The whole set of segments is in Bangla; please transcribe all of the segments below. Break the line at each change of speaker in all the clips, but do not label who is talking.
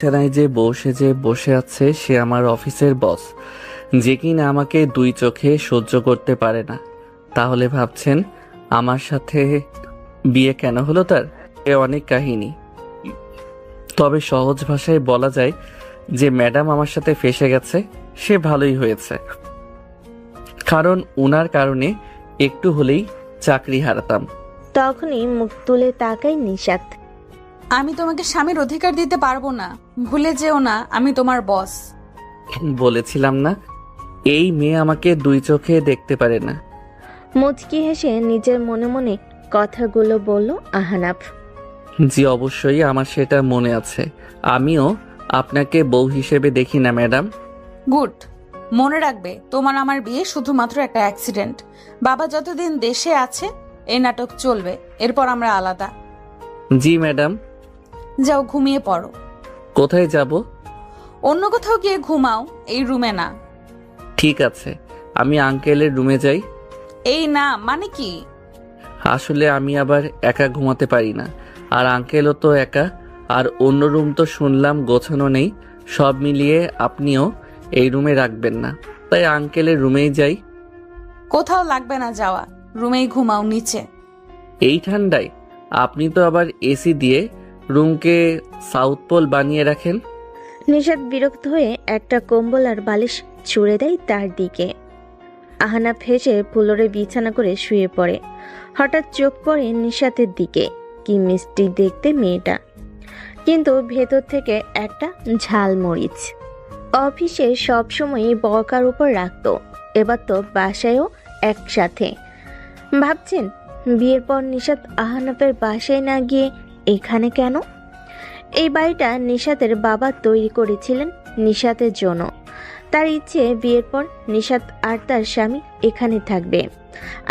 বিছানায় যে বসে আছে সে আমার অফিসের বস, যে কিনা আমাকে দুই চোখে সহ্য করতে পারে না। তাহলে ভাবছেন আমার সাথে বিয়ে কেন হলো তার? এ অনেক কাহিনী। তবে সহজ ভাষায় বলা যায় যে ম্যাডাম আমার সাথে ফেঁসে গেছে, সে ভালোই হয়েছে। কারণ উনার কারণে একটু হলেই চাকরি হারাতাম।
তখনই মুখ তুলে তাকায় নিশাত।
আমি তোমাকে স্বামীর অধিকার দিতে পারবো না, ভুলে যেও না আমি তোমার বস।
বলেছিলাম না, এই মেয়ে আমাকে দুই চোখে দেখতে পারে না।
মুচকি হেসে নিজের মনে মনে কথাগুলো বলল আহনাফ।
জি অবশ্যই, আমার সেটা মনে আছে। আমিও আপনাকে বউ হিসেবে দেখি না ম্যাডাম।
গুড। মনে রাখবে তোমার আমার বিয়ে শুধুমাত্র একটা অ্যাক্সিডেন্ট। বাবা যতদিন দেশে আছে এই নাটক চলবে, এরপর আমরা আলাদা।
জি ম্যাডাম।
যাও ঘুমিয়ে পড়ো।
কোথায় যাব?
অন্য কোথাও গিয়ে ঘুমাও, এই রুমে না।
ঠিক আছে, আমি আঙ্কেলের রুমে যাই।
এই না মানে কি?
আসলে আমি আবার একা ঘুমাতে পারি না, আর আঙ্কেলও তো একা। আর অন্য রুম তো শুনলাম গোছানো নেই। সব মিলিয়ে আপনিও এই রুমে রাখবেন না, তাই আঙ্কেলের রুমেই যাই।
কোথাও লাগবে না যাওয়া, রুমেই ঘুমাও নিচে।
এই ঠান্ডায় আপনি তো আবার এসি দিয়ে রুমকে সাউথ পোল বানিয়ে রাখেন।
নিশাত বিরক্ত হয়ে একটা কম্বল আর বালিশ ছুঁড়ে দেয় তার দিকে। আহনাফ হেসে ফুলরে বিছানা করে শুয়ে পড়ে। হঠাৎ চোখ পড়ে নিশাতের দিকে। কি মিষ্টি দেখতে মেয়েটা, কিন্তু ভেতর থেকে একটা ঝালমরিচ। অফিসে সবসময় বকার উপর রাখতো, এবার তো বাসায়ও একসাথে। ভাবছেন বিয়ের পর নিশাত আহনাফের বাসায় না গিয়ে এখানে কেন? এই বাড়িটা নিশাতের বাবা তৈরি করেছিলেন নিশাতের জন্য। তার ইচ্ছে বিয়ের পর নিশাত আর তার স্বামী এখানে থাকবে।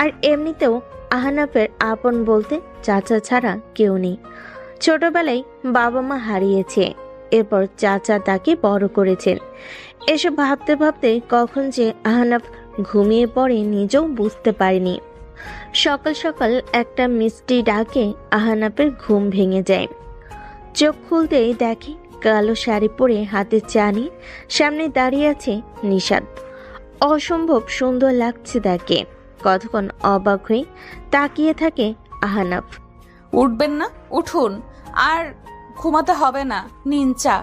আর এমনিতেও আহনাফের আপন বলতে চাচা ছাড়া কেউ নেই। ছোটবেলায় বাবা মা হারিয়েছে, এরপর চাচা তাকে বড় করেছেন। এসব ভাবতে ভাবতে কখন যে আহনাফ ঘুমিয়ে পড়ে নিজেও বুঝতে পারেনি। সকাল সকাল একটা মিষ্টি ডাকে আহনাফের ঘুম ভেঙে যায়। চোখ খুলতেই দেখে কালো শাড়ি পরে হাতে চা নিয়ে সামনে দাঁড়িয়ে আছে নিশাত। অসম্ভব সুন্দর লাগছে তাকে। কতক্ষণ অবাক হয়ে তাকিয়ে থাকে আহনাফ।
উঠবেন না? উঠুন, আর ঘুমাতে হবে না, নিন চা।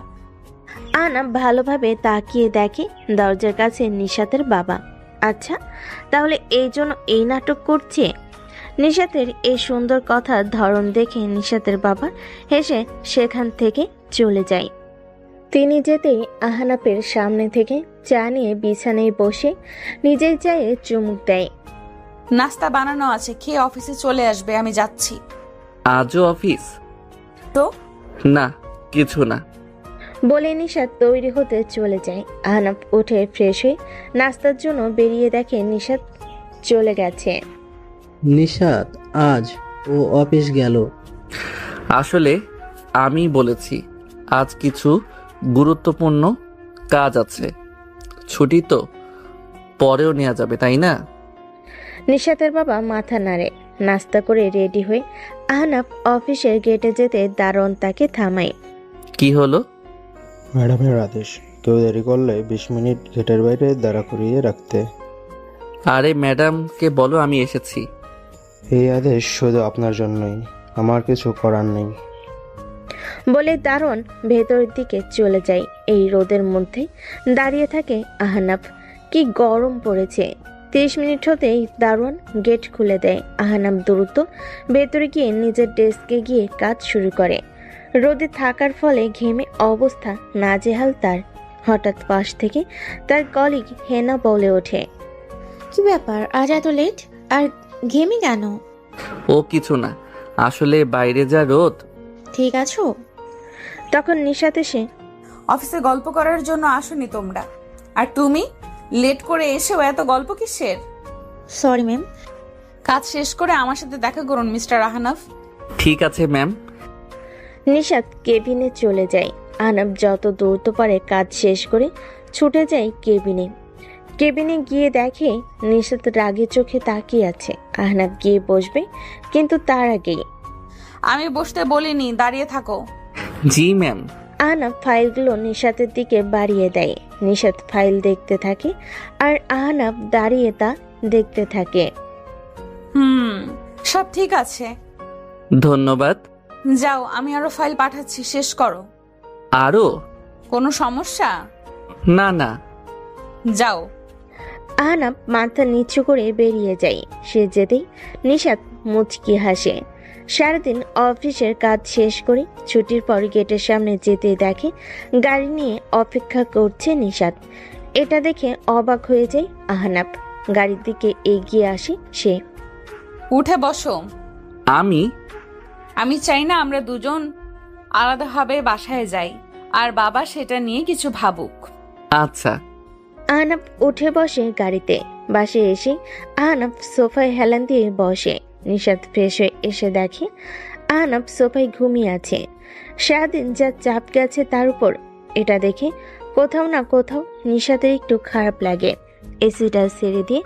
আহনাফ ভালোভাবে তাকিয়ে দেখে দরজার কাছে নিশাতের বাবা। আচ্ছা, তাহলে এই জন্য এই নাটক করছে। নিশাতের এই সুন্দর কথার ধরন দেখে নিশাতের বাবা হেসে সেখান থেকে চলে যায়। তিনি যেতেই আহনাফের সামনে থেকে চা নিয়ে বিছানায় বসে নিজের চায়ে চুমুক দেয়।
নাস্তা বানানো আছে, খেয়ে অফিসে চলে আসবে, আমি যাচ্ছি।
আজও অফিস?
তো
না, কিছু না।
বলে নিশাত তৈরি হতে চলে যায়। আহনাফ উঠে ফ্রেশ হয়ে নাস্তার জন্য বেরিয়ে দেখে নিশাত চলে গেছে।
নিশাত আজ ও অফিস গেল?
আসলে আমি বলেছি আজ কিছু গুরুত্বপূর্ণ কাজ আছে। ছুটি তো পরেও নেওয়া যাবে, তাই না?
নিশাতের বাবা মাথা নাড়ে। নাস্তা করে রেডি হয়ে আহনাফ অফিসের গেটে যেতে দারোয়ান তাকে থামায়।
কি হলো?
ম্যাডামের আদেশ, কেউ দেরি করলে 20 মিনিট গেটের বাইরে দাঁড়া করিয়ে রাখতে।
আরে ম্যাডামকে বলো আমি এসেছি।
এই আদেশ শুধু আপনার জন্যই, আমার কিছু করার নেই।
বলে দারোয়ান ভেতরের দিকে চলে যায়। এই রোদের মধ্যে দাঁড়িয়ে থাকে আহনাফ। কি গরম পড়েছে। 30 মিনিট হতেই দারোয়ান গেট খুলে দেয়। আহনাফ দ্রুত ভেতরে গিয়ে নিজের ডেস্কে গিয়ে কাজ শুরু করে। রোদে থাকার ফলে ঘেমে অবস্থা নাজেহাল তার। হঠাৎ পাশ থেকে তার কলিগ হেনা বলে ওঠে,
কি ব্যাপার আজ এত লেট আর ঘেমে কেন?
ও কিছু না, আসলে বাইরে যা রোদ।
ঠিক আছো?
তখন নিশাত এসে,
অফিসে গল্প করার জন্য আসোনি তোমরা, আর তুমি লেট করে এসেও এত গল্প কিসের?
Sorry ma'am.
কাজ শেষ করে আমার সাথে দেখা করুন মিস্টার আহনাফ।
ঠিক আছে ম্যাম।
নিশাত কেবিনে চলে যায়। আহনাফ যত দ্রুত পারে কাজ শেষ করে ছুটে যায় কেবিনে। কেবিনে গিয়ে দেখে নিশাত রাগে চোখে তাকিয়ে আছে। আহনাফ গিয়ে বসবে, কিন্তু তার আগেই,
আমি বসতে বলিনি, দাঁড়িয়ে থাকো।
জি ম্যাম।
আহনাফ ফাইলগুলো নিশাতের দিকে বাড়িয়ে দেয়। নিশাত ফাইল দেখতে থাকে আর আহনাফ দাঁড়িয়ে তা দেখতে থাকে।
সব ঠিক আছে।
ধন্যবাদ।
যাও, আমি আরো ফাইল পাঠাচ্ছি, শেষ করো।
আরো?
কোনো সমস্যা?
না না।
যাও।
আহনাফ মাথা নিচু করে বেরিয়ে যায়। সে যেতেই নিশাত মুচকি হাসে। সারাদিন অফিসের কাজ শেষ করে ছুটির পর গেটের সামনে যেতে দেখে গাড়ি নিয়ে অপেক্ষা করছে নিশাত। এটা দেখে অবাক হয়ে যায় আহনাফ। গাড়ির দিকে এগিয়ে আসে সে।
উঠে বসো।
আমি
চাই না আমরা দুজন আলাদাভাবে বাসায় যাই, আর বাবা সেটা নিয়ে কিছু ভাবুক।
আচ্ছা।
আহনাফ উঠে বসে গাড়িতে। বাসে এসে আহনাফ সোফায় হেলান দিয়ে বসে। নিশাত ফ্রেশ হয়ে এসে দেখে আহনাফ সোফায় ঘুমিয়ে আছে। সারাদিন যা চাপ গেছে তার উপর এটা দেখে কোথাও না কোথাও নিশাতের একটু খারাপ লাগে। এসিটা ছেড়ে দিয়ে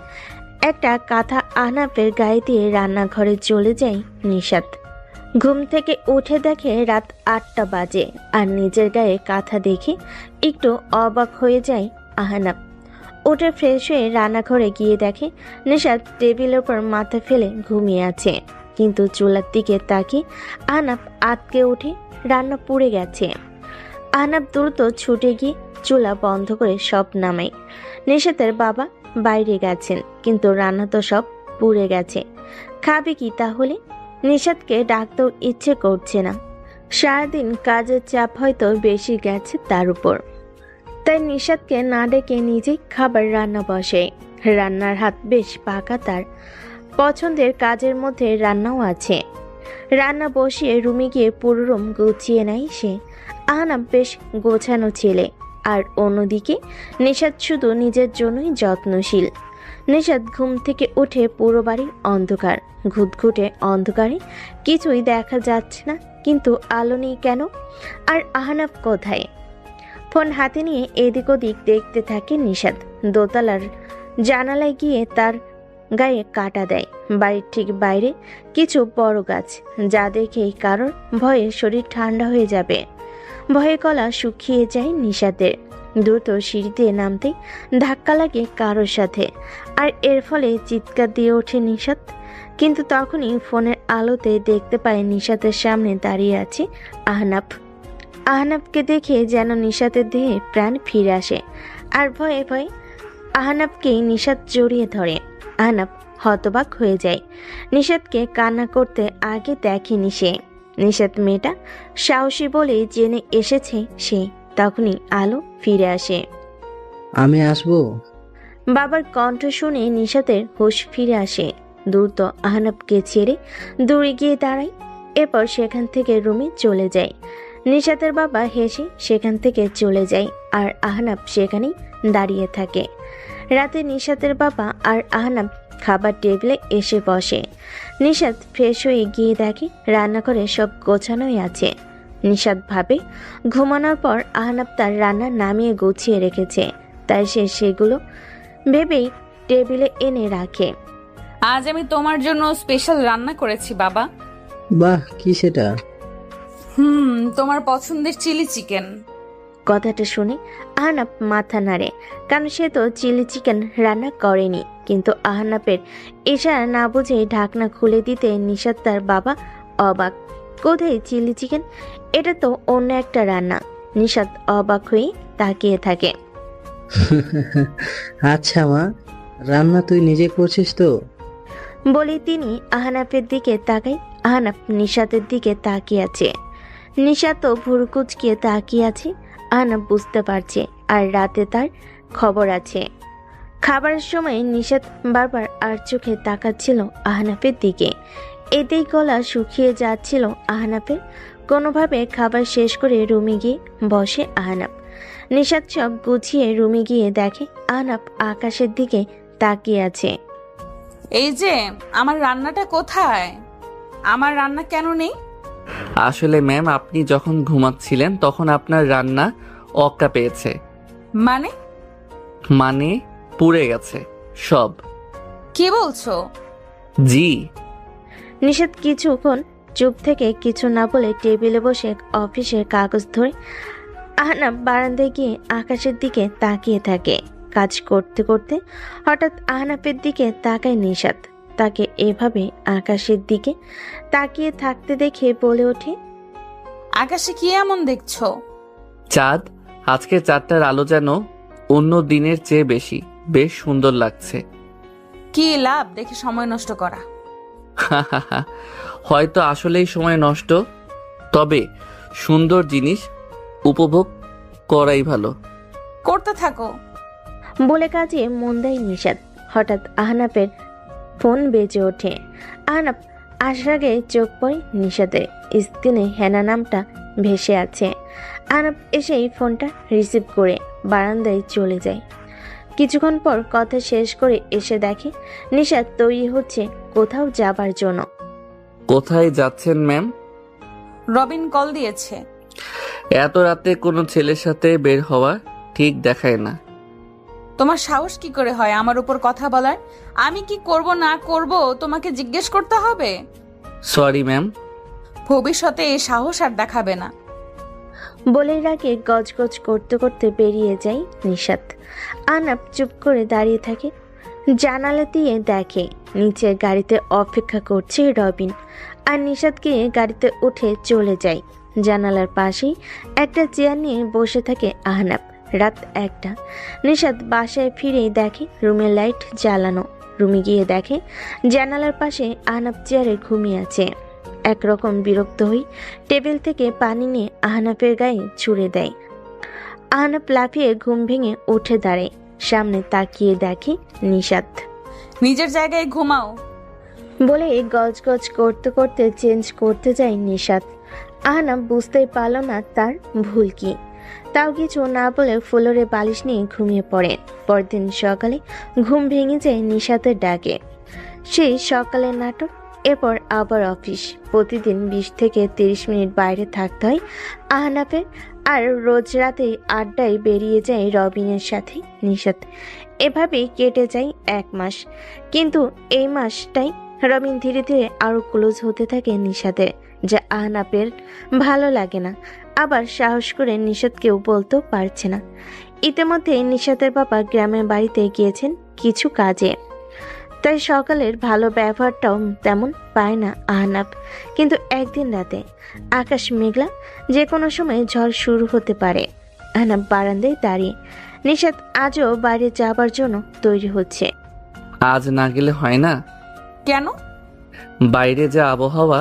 একটা কাঁথা আহনাফের গায়ে দিয়ে রান্নাঘরে চলে যায় নিশাত। ঘুম থেকে উঠে দেখে রাত 8টা বাজে আর নিজের গায়ে কাঁথা দেখে একটু অবাক হয়ে যায় আহনাফ। উঠে ফ্রেশ হয়ে রান্নাঘরে গিয়ে দেখে নিশাত টেবিলের উপর মাথা ফেলে ঘুমিয়ে আছে, কিন্তু চুলার দিকে তাকিয়ে আহনাফ আটকে উঠে রান্না পুড়ে গেছে। আহনাফ দ্রুত ছুটে গিয়ে চুলা বন্ধ করে সব নামায়। নিশাতের বাবা বাইরে গেছেন, কিন্তু রান্না তো সব পুড়ে গেছে। খাবে কি তাহলে? নিশাতকে ডাকতেও ইচ্ছে করছে না। সারাদিন কাজের চাপ হয়তো বেশি গেছে তার উপর, তাই নিশাতকে না ডেকে নিজেই খাবার রান্না বসে। রান্নার হাত বেশ পাকা তার। পছন্দের কাজের মধ্যে রান্নাও আছে। রান্না বসিয়ে রুমে গিয়ে পুরো রুম গুছিয়ে নেয় সে। আহনাফ বেশ গোছানো ছেলে, আর অন্যদিকে নিশাত শুধু নিজের জন্যই যত্নশীল। নিশাত ঘুম থেকে উঠে পুরো বাড়ি অন্ধকার। ঘুটঘুটে অন্ধকারে কিছুই দেখা যাচ্ছে না, কিন্তু আলো নেই কেন? আর আহনাফ কোথায়? ফোন হাতে নিয়ে এদিক ওদিক দেখতে থাকে নিশাত। দোতলার জানালায় গিয়ে তার গায়ে কাটা দেয়। বাড়ির ঠিক বাইরে কিছু বড় গাছ, যা দেখেই কারোর ভয়ে শরীর ঠান্ডা হয়ে যাবে। ভয়ে গলা শুকিয়ে যায় নিশাতের। দ্রুত সিঁড়িতে নামতেই ধাক্কা লাগে কারোর সাথে, আর এর ফলে চিৎকার দিয়ে ওঠে নিশাত। কিন্তু তখনই ফোনের আলোতে দেখতে পায় নিশাতের সামনে দাঁড়িয়ে আছে আহনাফ। আহনাফকে দেখে যেন নিশাতের দেহে প্রাণ ফিরে আসে, আর ভয়ে ভয়ে আহনাফকেই নিশাত জড়িয়ে ধরে। আহনাফ হতবাক হয়ে যায়। নিশাতকে কান্না করতে আগে দেখেনি সে। নিশাত মেয়েটা সাহসী বলে জেনে এসেছে সে। তখনই আলো ফিরে আসে।
আমি আসবো?
বাবার কণ্ঠ শুনে নিশাতের হুঁশ ফিরে আসে। দ্রুত আহনাফকে ছেড়ে দূরে গিয়ে দাঁড়ায়। এরপর সেখান থেকে রুমে চলে যায়। নিশাতের বাবা হেসে সেখান থেকে চলে যায়, আর আহনাফ সেখানেই দাঁড়িয়ে থাকে। রাতে নিশাতের বাবা আর আহনাফ খাবার টেবিলে এসে বসে। নিশাত ফ্রেশ হয়ে গিয়ে দেখে রান্নাঘরে সব গোছানোই আছে। নিশাত ভাবে ঘুমানোর পর আহনাফ তার রান্না নামিয়ে গুছিয়ে রেখেছে, তাই সে সেগুলো ভেবেই টেবিলে এনে রাখে।
আজ আমি তোমার জন্য স্পেশাল রান্না করেছি বাবা।
বাহ, কি সেটা?
তোমার পছন্দের চিলি চিকেন।
কথাটা শুনে আহনাফ মাথা নাড়ে, কারণ সে তো চিলি চিকেন রান্না করেনি। কিন্তু আহনাফের ইশারা না বুঝে ঢাকনা খুলে দিতে নিশাত তার বাবা অবাক। কোথায় চিলি চিকেন? এটা তো অন্য একটা রান্না। নিশাত অবাক হয়ে তাকিয়ে থাকে।
আচ্ছা মা, রান্না তুই নিজে করছিস তো?
বলে তিনি আহনাফের দিকে তাকাই। আহনাফ নিশাতের দিকে তাকিয়ে আছে। নিশাত ভুরু কুচকিয়ে তাকিয়ে আছে। আহনাফ বুঝতে পারছে আর রাতে তার খবর আছে। খাবারের সময় নিশাত বারবার আর চোখে তাকাচ্ছিল আহনাফের দিকে। এতেই গলা শুকিয়ে যাচ্ছিল আহনাফের। কোনোভাবে খাবার শেষ করে রুমে গিয়ে বসে আহনাফ। নিশাত সব গুছিয়ে রুমে গিয়ে দেখে আহনাফ আকাশের দিকে তাকিয়ে আছে।
এই যে আমার রান্নাটা কোথায়? আমার রান্না কেন নেই?
আসলে ম্যাম, আপনি যখন ঘুমাচ্ছিলেন তখন আপনার রান্না অক্কা পেয়েছে। মানে পুড়ে গেছে সব।
কি বলছো?
জি।
নিশাত কিছুক্ষণ চুপ থেকে কিছু না বলে টেবিলে বসে অফিসের কাগজ ধরে আহনাফ বারান্দায় গিয়ে আকাশের দিকে তাকিয়ে থাকে। কাজ করতে করতে হঠাৎ আহনাফের দিকে তাকায় নিশাত। তাকে এভাবে আকাশের দিকে তাকিয়ে থাকতে দেখে বলে ওঠে,
আকাশে কি এমন দেখছো?
চাঁদ, আজকে চাঁদটার আলো যেন অন্য দিনের চেয়ে বেশি, বেশ সুন্দর লাগছে।
কি লাভ দেখে সময় নষ্ট করা?
হয়তো আসলেই সময় নষ্ট, তবে সুন্দর জিনিস উপভোগ করাই ভালো।
করতে থাকো।
বলে কাজে মন দেয় নিশাত। হঠাৎ আহনাফের ফোন বেজে ওঠে। আহনাফ আসার আগে চোখ পড়ে নিশাতের। স্ক্রিনে হেনা নামটা ভেসে আছে। আহনাফ এসেই ফোনটা রিসিভ করে বারান্দায় চলে যায়। কিছুক্ষণ পর কথা শেষ করে এসে দেখে নিশাত তৈরি হচ্ছে কোথাও যাবার জন্য।
কোথায় যাচ্ছেন ম্যাম?
রবিন কল দিয়েছে।
এত রাতে কোনো ছেলের সাথে বের হওয়া ঠিক দেখায় না।
তোমার সাহস কি করে হয় আমার উপর কথা বলার? আমি কি করব না করব তোমাকে জিজ্ঞেস করতে হবে?
Sorry ma'am.
ভবিষ্যতে এই সাহস আর দেখাবে না।
বলেই রাগে গজগজ করতে করতে বেরিয়ে যায় নিশাত। আহনাফ চুপ করে দাঁড়িয়ে থাকে। জানালা দিয়ে দেখে নিচের গাড়িতে অপেক্ষা করছে রবিন, আর নিশাত গিয়ে গাড়িতে উঠে চলে যায়। জানালার পাশেই একটা চেয়ার নিয়ে বসে থাকে আহনাফ। রাত 1টা। নিশাত বাসায় ফিরেই দেখে রুমের লাইট জ্বালানো। রুমে গিয়ে দেখে জানালার পাশে আহনাফ চেয়ারে ঘুমিয়ে আছে। একরকম বিরক্ত হই টেবিল থেকে পানি নিয়ে আহনাফের গায়ে ছুঁড়ে দেয়। আহনাফ লাফিয়ে ঘুম ভেঙে উঠে দাঁড়ায়। সামনে তাকিয়ে দেখে নিশাত।
নিজের জায়গায় ঘুমাও।
বলে গজগজ করতে করতে চেঞ্জ করতে যায় নিশাত। আহনাফ বুঝতেই পারল না তার ভুল কি। তাও কিছু না বলে ফ্লোরে বালিশ নিয়ে ঘুমিয়ে পড়ে। পরদিন সকালে ঘুম ভেঙে যায় নিশাতের ডাকে। সেই সকালের নাটক, এরপর আবার অফিস। প্রতিদিন 20 থেকে 30 মিনিট বাইরে থাকতে হয় আহনাফের। আর রোজ রাতে আড্ডায় বেরিয়ে যায় রবিনের সাথে নিশাত। এভাবেই কেটে যায় 1 মাস। কিন্তু এই মাসটাই রবিন ধীরে ধীরে আরো ক্লোজ হতে থাকে নিশাতের, যা আহনাফের ভালো লাগে না। আবার সাহস করে নিশাতকেও বলতেও পারছে না। ইতিমধ্যে নিশাতের বাবা গ্রামের বাড়িতে গিয়েছেন কিছু কাজে, তাই সকালের ভালো ব্যবহারটাও তেমন পায় না আহনাফ। কিন্তু একদিন রাতে আকাশ মেঘলা, যে কোনো সময় ঝড় শুরু হতে পারে। আহনাফ বারান্দায় দাঁড়িয়ে। নিশাত আজও বাইরে যাবার জন্য তৈরি হচ্ছে।
আজ না গেলে হয় না?
কেন?
বাইরে যা আবহাওয়া,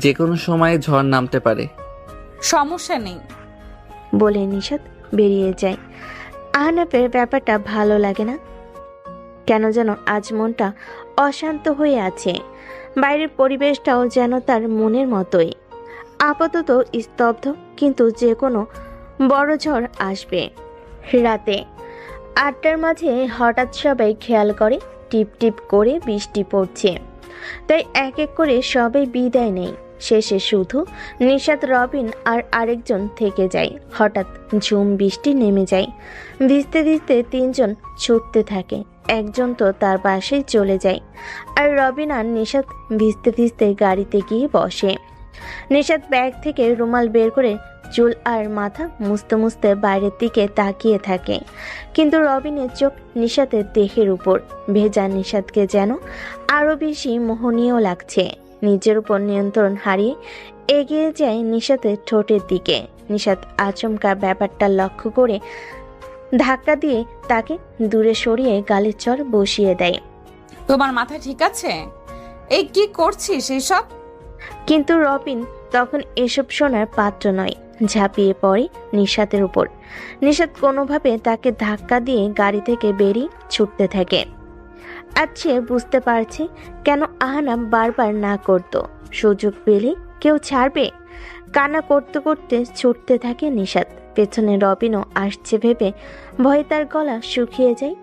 যে কোনো সময় ঝড় নামতে পারে।
সমস্যা নেই
বলে নিশাত বেরিয়ে যায়। আহনাফের ব্যাপারটা ভালো লাগে না। কেন যেন আজ মনটা অশান্ত হয়ে আছে। বাইরের পরিবেশটাও যেন তার মনের মতোই আপাতত স্তব্ধ, কিন্তু যে কোনো বড় ঝড় আসবে। রাতে 8টার মাঝে হঠাৎ সবাই খেয়াল করে টিপ টিপ করে বৃষ্টি পড়ছে। তাই এক এক করে সবাই বিদায় নেয়। শেষে শুধু নিশাত, রবিন আর আরেকজন থেকে যায়। হঠাৎ ঝুম বৃষ্টি নেমে যায়। ভিজতে ভিজতে 3 জন ছুটতে থাকে। একজন তো তার বাসায় চলে যায়, আর রবিন আর নিশাত ভিজতে ভিজতে গাড়িতে গিয়ে বসে। নিশাত ব্যাগ থেকে রুমাল বের করে চুল আর মাথা মুছতে মুছতে বাইরের দিকে তাকিয়ে থাকে। কিন্তু রবিনের চোখ নিশাতের দেহের উপর। ভেজা নিশাতকে যেন আরো বেশি মোহনীয় লাগছে। নিজের উপর নিয়ন্ত্রণ হারিয়ে এগিয়ে যায় নিশাতের ঠোঁটের দিকে। নিশাত আচমকা ব্যাপারটা লক্ষ্য করে ধাক্কা দিয়ে তাকে দূরে সরিয়ে গালের চর বসিয়ে দেয়।
তোমার মাথা ঠিক আছে? এই কি করছিস এসব?
কিন্তু রবিন তখন এসব শোনার পাত্র নয়। ঝাঁপিয়ে পড়ে নিশাতের উপর। নিশাত কোনোভাবে তাকে ধাক্কা দিয়ে গাড়ি থেকে বেরিয়ে ছুটতে থাকে। আজ সে বুঝতে পারছে কেন আহনাফ বারবার না করত। সুযোগ পেলে কেউ ছাড়বে? কান্না করতে করতে ছুটতে থাকে নিশাত। পেছনে রবিনও আসছে ভেবে ভয়ে তার গলা শুকিয়ে যায়।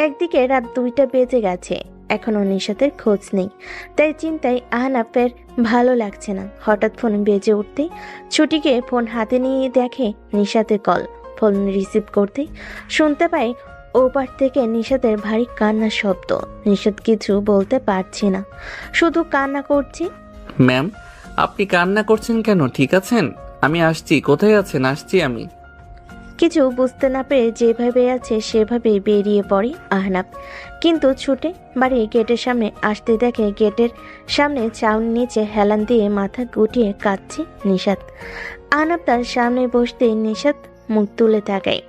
একদিকে রাত 2টা বেজে গেছে, এখনো নিশাতের খোঁজ নেই। তাই চিন্তায় আহনাফের ভালো লাগছে না। হঠাৎ ফোন বেজে উঠতেই ছুটিকে ফোন হাতে নিয়ে দেখে নিশাতের কল। ফোন রিসিভ করতেই শুনতে পায় ওপার থেকে নিশাতের ভারী কান্নার শব্দ। নিশাত কিছু বলতে পারছে না, শুধু কান্না করছে।
ম্যাম, আপনি কান্না করছেন কেন? ঠিক আছেন? আমি আসছি। কোথায় আছেন? আসছি আমি।
কিছু বুঝতে না পেরে যেভাবে আছে সেভাবেই বেরিয়ে পড়ে আহনাব, কিন্তু ছুটে বাড়ির গেটের সামনে আসতে দেখে গেটের সামনে চাউনি নিচে হেলান দিয়ে মাথা গুটিয়ে কাঁদছে নিশাত। আহনাব তার সামনে বসতে নিশাত মুখ তুলে তাকায়।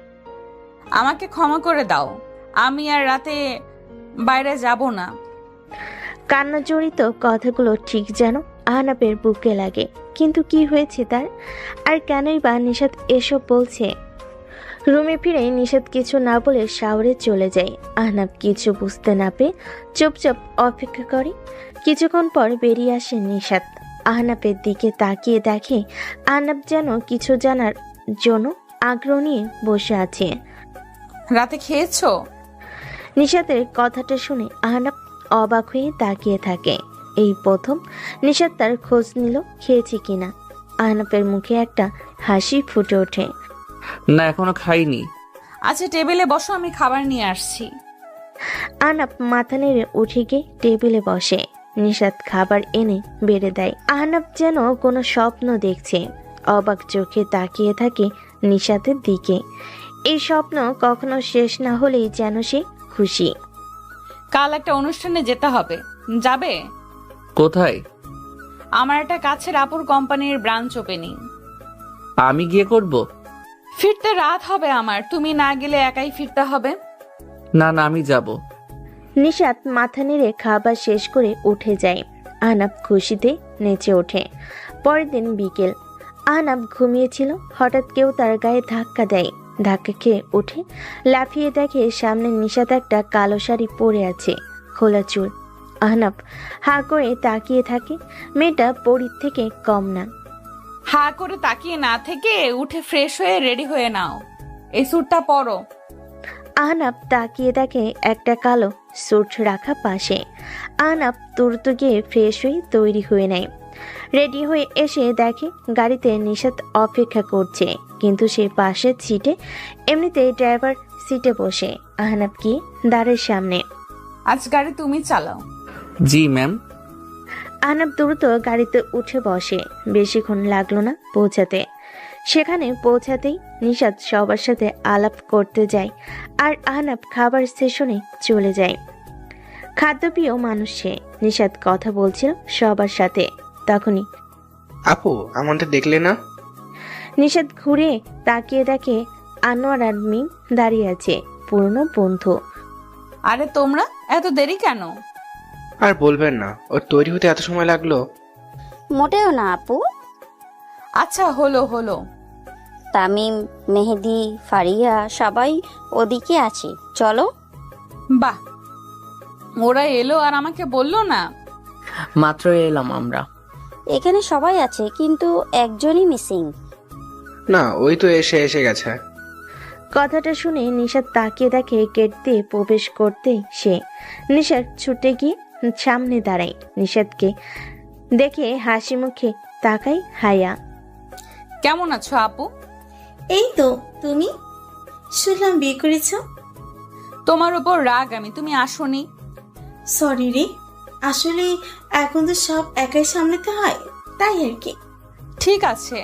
আমাকে ক্ষমা করে দাও, আমি আর রাতে বাইরে যাব না।
কান্না জড়িত কথাগুলো ঠিক যেন আহনাবের বুকে লাগে, কিন্তু কি হয়েছে তার, আর কেনই বা নিশাত এসব বলছে? রুমে ফিরে নিশাত কিছু না বলে শাওয়ারে চলে যায়। আহনাব কিছু বুঝতে না পেয়ে চুপচাপ অপেক্ষা করে। কিছুক্ষণ পর বেরিয়ে আসে নিশাত। আহনাবের দিকে তাকিয়ে দেখে আহনাব যেন কিছু জানার জন্য আগ্রহ নিয়ে বসে আছে।
রাতে খেয়েছো?
নিশাতের কথাটা শুনে আহনাব অবাক হয়ে তাকিয়ে থাকে। এই প্রথম নিশাত তার খোঁজ নিল খেয়েছে কিনা। আহনাবের মুখে একটা হাসি ফুটে ওঠে।
না, এখনো খাইনি।
আচ্ছা টেবিলে বসো, আমি খাবার নিয়ে আসছি।
আহনাব মাথা নেড়ে উঠে গিয়ে টেবিলে বসে। নিশাত খাবার এনে বেড়ে দেয়। আহনাব যেন কোনো স্বপ্ন দেখছে, অবাক চোখে তাকিয়ে থাকে নিশাতের দিকে। এই স্বপ্ন কখনো শেষ না হলেই যেন সে খুশি।
কাল একটা অনুষ্ঠানে যেতে হবে, যাবে?
কোথায়?
আমার একটা কাছের আপুর কোম্পানির ব্রাঞ্চ ওপেনিং।
আমি গিয়ে করব?
ফিরতে রাত হবে আমার, তুমি না গেলে একাই ফিরতে হবে।
না না, আমি যাব।
নিশাত মাথা নেড়ে খাবার শেষ করে উঠে যায়। আহনাব খুশিতে নেচে ওঠে। পরের দিন বিকেল, আহনাব ঘুমিয়েছিল। হঠাৎ কেউ তার গায়ে ধাক্কা দেয়। ধাক্কা খেয়ে উঠে লাফিয়ে দেখে সামনে নিশাত একটা কালো শাড়ি পরে আছে, খোলা চুল। আহনাব হা করে তাকিয়ে থাকে। মেয়েটা পরীর থেকে কম না।
হা করে তাকিয়ে না থেকে উঠে ফ্রেশ হয়ে রেডি হয়ে নাও, এই স্যুটটা পরো।
আহনাব তাকিয়ে দেখে একটা কালো স্যুট রাখা পাশে। আহনাব তুরত গিয়ে ফ্রেশ হয়ে তৈরি হয়ে নেয়। রেডি হয়ে এসে দেখে গাড়িতে নিশাত অপেক্ষা করছে, কিন্তু সে পাশের সিটে, এমনিতেই ড্রাইভার সিটে বসে। আহনাব গিয়ে দাঁড়ের সামনে।
আজ গাড়ি তুমি চালাও।
জি ম্যাম।
আহনাব দ্রুত গাড়িতে উঠে বসে। বেশিক্ষণ লাগলো না পৌঁছাতে। সেখানে পৌঁছাতেই নিশাত সবার সাথে আলাপ করতে যায়, আর আহনাব খাবার স্টেশনে চলে যায়। খাদ্যপ্রিয় মানুষ সে। নিশাত কথা বলছিল সবার সাথে। তখনই
আপু, আমাদের দেখলে না?
নিশাত ঘুরে তাকিয়ে দেখে আনোয়ার আর মিম দাঁড়িয়ে আছে, পুরনো বন্ধু।
আরে তোমরা এত দেরি কেন?
আর বলবেন না, ওর তৈরি হতে এত সময় লাগলো।
মোটেও না আপু।
আচ্ছা হলো হলো।
তামিম, মেহেদি, ফারিয়া সবাই ওদিকে আছে, চলো।
বাহ, ওরা এলো আর আমাকে বললো না?
মাত্র এলাম আমরা।
এখানে সবাই আছে কিন্তু একজনই মিসিং।
না, ওই তো এসে এসে গেছে।
কথাটা শুনে নিশাত তাকিয়ে দেখে গেট দিয়ে প্রবেশ করতেই সে। নিশাত ছুটে গিয়ে সামনে দাঁড়ায়। নিশাতকে দেখে হাসি মুখে তাকায় হায়া।
কেমন আছো আপু?
এই তো, তুমি? শুনলাম বিয়ে করেছ।
তোমার উপর রাগ আমি, তুমি আসোনি।
সরি রে, আসলে এখন তো সব একাই সামলাতে হয়, তাই আর কি।
ঠিক আছে,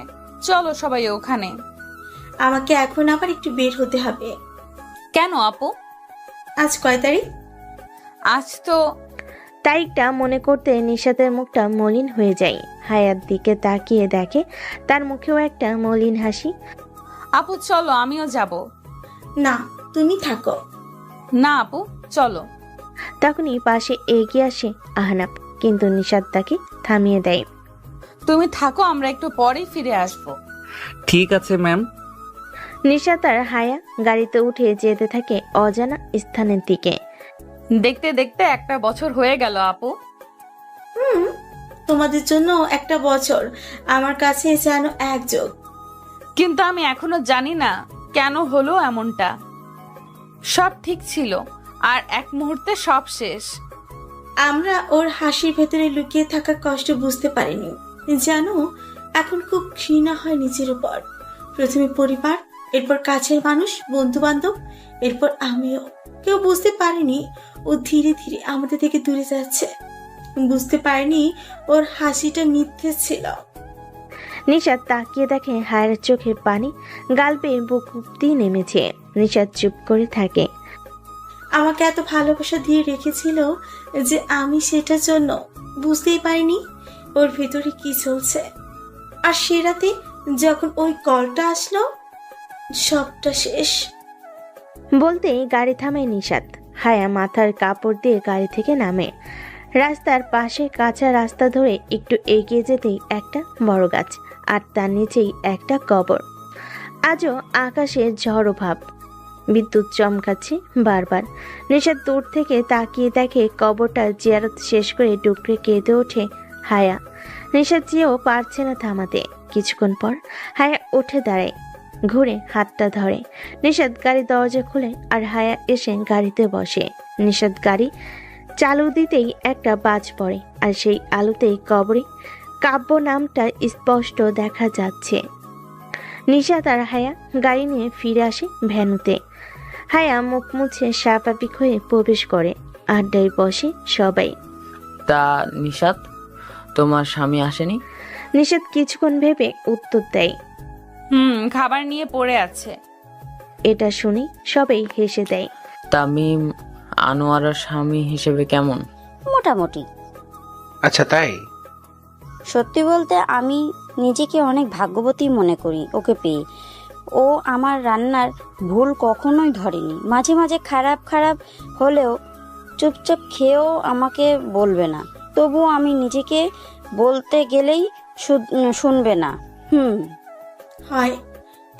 চলো সবাই ওখানে।
আমাকে এখন আবার একটু বের হতে হবে।
কেন আপু?
আজ কয় তারিখ?
আজ তো
তারিখটা মনে করতে নিশাতের মুখটা মলিন হয়ে যায়। হায়ার দিকে তাকিয়ে দেখে তার মুখেও একটা মলিন হাসি।
আপু চলো, আমিও যাব।
না, তুমি থাকো।
না আপু, চলো।
তখনই পাশে এগিয়ে আসে আহনাব, কিন্তু নিশাত তাকে থামিয়ে দেয়।
তুমি থাকো, আমরা একটু পরেই ফিরে আসবো।
ঠিক আছে ম্যাম।
নিশাত আর হায়া গাড়িতে উঠে যেতে থাকে অজানা স্থানের দিকে।
দেখতে দেখতে একটা বছর হয়ে গেল আপু।
তোমাদের জন্য একটা বছর আমার কাছে যেন এক যোগ।
কিন্তু আমি এখনো জানি না কেন হলো এমনটা। সব ঠিক ছিল আর এক মুহূর্তে সব শেষ।
আমরা ওর হাসির ভেতরে লুকিয়ে থাকা কষ্ট বুঝতে পারিনি। জানো, এখন খুব ঘৃণা হয় নিজের উপর। প্রথমে পরিবার, এরপর কাছের মানুষ, বন্ধু বান্ধব, এরপর আমিও। কেউ বুঝতে পারেনি ও ধীরে ধীরে আমাদের থেকে দূরে যাচ্ছে। বুঝতে পারিনি ওর হাসিটা মিথ্যে ছিল।
নিশাদ তাকিয়ে দেখে হায়ার চোখে পানি গাল বেয়ে বুক অব্দি নেমেছে। নিশাদ চুপ করে থাকে।
আমাকে এত ভালোবাসা দিয়ে রেখেছিল যে আমি সেটার জন্য বুঝতেই পারিনি ওর ভিতরে কি চলছে। আর সে রাতে যখন ওই কলটা আসলো, সবটা শেষ।
বলতেই গাড়ি থামায় নিশাদ। হায়া মাথার কাপড় দিয়ে গাড়ি থেকে নামে। রাস্তার পাশে কাঁচা রাস্তা ধরে একটু এগিয়ে যেতেই একটা বড় গাছ, আর তার নিচেই একটা কবর। আজও আকাশে ঝড়ো ভাব, বিদ্যুৎ চমকাচ্ছে বারবার। নিশাদ দূর থেকে তাকিয়ে দেখে কবরটা জিয়ারত শেষ করে ডুকরে কেঁদে ওঠে হায়া। নিশাদ চেয়েও পারছে না থামাতে। কিছুক্ষণ পর হায়া উঠে দাঁড়ায়, ঘুরে হাতটা ধরে। নিশাদ গাড়ি দরজা খুলে আর হায়া এসে গাড়িতে বসে। নিশাদ গাড়ি চালু দিতেই একটা বাজ পড়ে, আর সেই আলোতেই কবরে কাব্য নামটা স্পষ্ট দেখা যাচ্ছে। নিশাদ আর হায়া গাড়ি নিয়ে ফিরে আসে ভ্যানুতে। হায়া মুখ মুছে স্বাভাবিক হয়ে প্রবেশ করে। আড্ডায় বসে সবাই।
তা নিশাত, তোমার স্বামী আসেনি?
নিশাদ কিছুক্ষণ ভেবে উত্তর দেয়।
খাবার নিয়ে পড়ে আছে।
এটা শুনে সবাই হেসে দেয়।
তামিম আনোয়ারার স্বামী হিসেবে কেমন?
মোটামুটি।
আচ্ছা তাই?
সত্যি বলতে আমি নিজেকে অনেক ভাগ্যবতী মনে করি ওকে পেয়ে। ও আমার রান্নার ভুল কখনোই ধরেনি। মাঝে মাঝে খারাপ খারাপ হলেও চুপচাপ খেয়েও আমাকে বলবে না। তবুও আমি নিজেকে বলতে গেলেই শুনবে না।
হয়,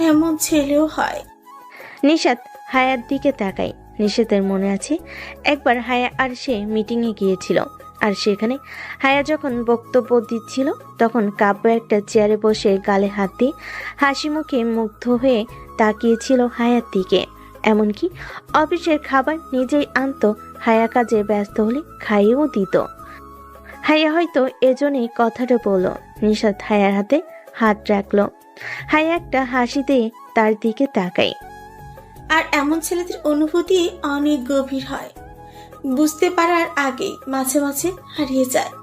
এমন ছেলেও হয়।
নিশাদ হায়ার দিকে তাকায়। নিশাদের মনে আছে একবার হায়া আর সে মিটিংয়ে গিয়েছিল, আর সেখানে হায়া যখন বক্তব্য দিচ্ছিল তখন কাব্য একটা চেয়ারে বসে গালে হাত দিয়ে হাসি মুখে মুগ্ধ হয়ে তাকিয়েছিল হায়ার দিকে। এমনকি অফিসের খাবার নিজেই আনতো, হায়া কাজে ব্যস্ত হলে খাইয়েও দিত। হায়া হয়তো এজন্যই কথাটা বলল। নিশাদ হায়ার হাতে হাত রাখলো। হায়া একটা হাসি দিয়ে তার দিকে তাকায়।
আর এমন ছেলেদের অনুভূতি অনেক গভীর হয়, বুঝতে পারার আগেই মাঝে মাঝে হারিয়ে যায়।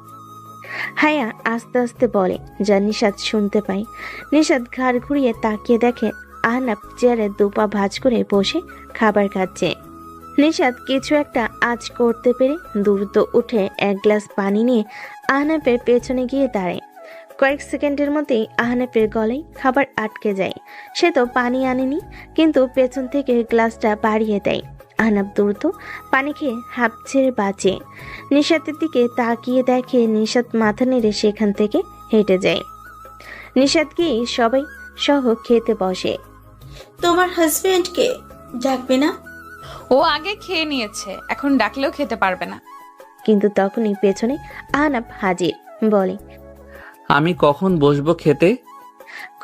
হায়া আস্তে আস্তে বলে, যা নিশাদ শুনতে পায়। নিশাদ ঘাড় ঘুরিয়ে তাকিয়ে দেখে আহনাফ চেয়ারে দুপা ভাঁজ করে বসে খাবার খাচ্ছে। নিশাদ কিছু একটা আজ করতে পেরে দ্রুত উঠে এক গ্লাস পানি নিয়ে আহনাফের পেছনে গিয়ে দাঁড়ায়। কয়েক সেকেন্ডের মধ্যেই আহনাফের গলায় খাবার আটকে যায়। সে তো পানি আনেনি, কিন্তু পেছন থেকে গ্লাসটা বাড়িয়ে দেয়। আহনাফ দ্রুত পানি খেয়ে হাঁপ ছেড়ে বাঁচে। নিশাতের দিকে তাকিয়ে দেখে নিশাত মাথা নেড়ে সেখান থেকে হেঁটে যায়। নিশাত গিয়ে সবাই সহ খেতে বসে।
তোমার হাজবেন্ডকে ডাকবে না?
ও আগে খেয়ে নিয়েছে, এখন ডাকলেও খেতে পারবে না।
কিন্তু তখনই পেছনে আহনাফ হাজির, বলে,
আমি কখন বসবো খেতে?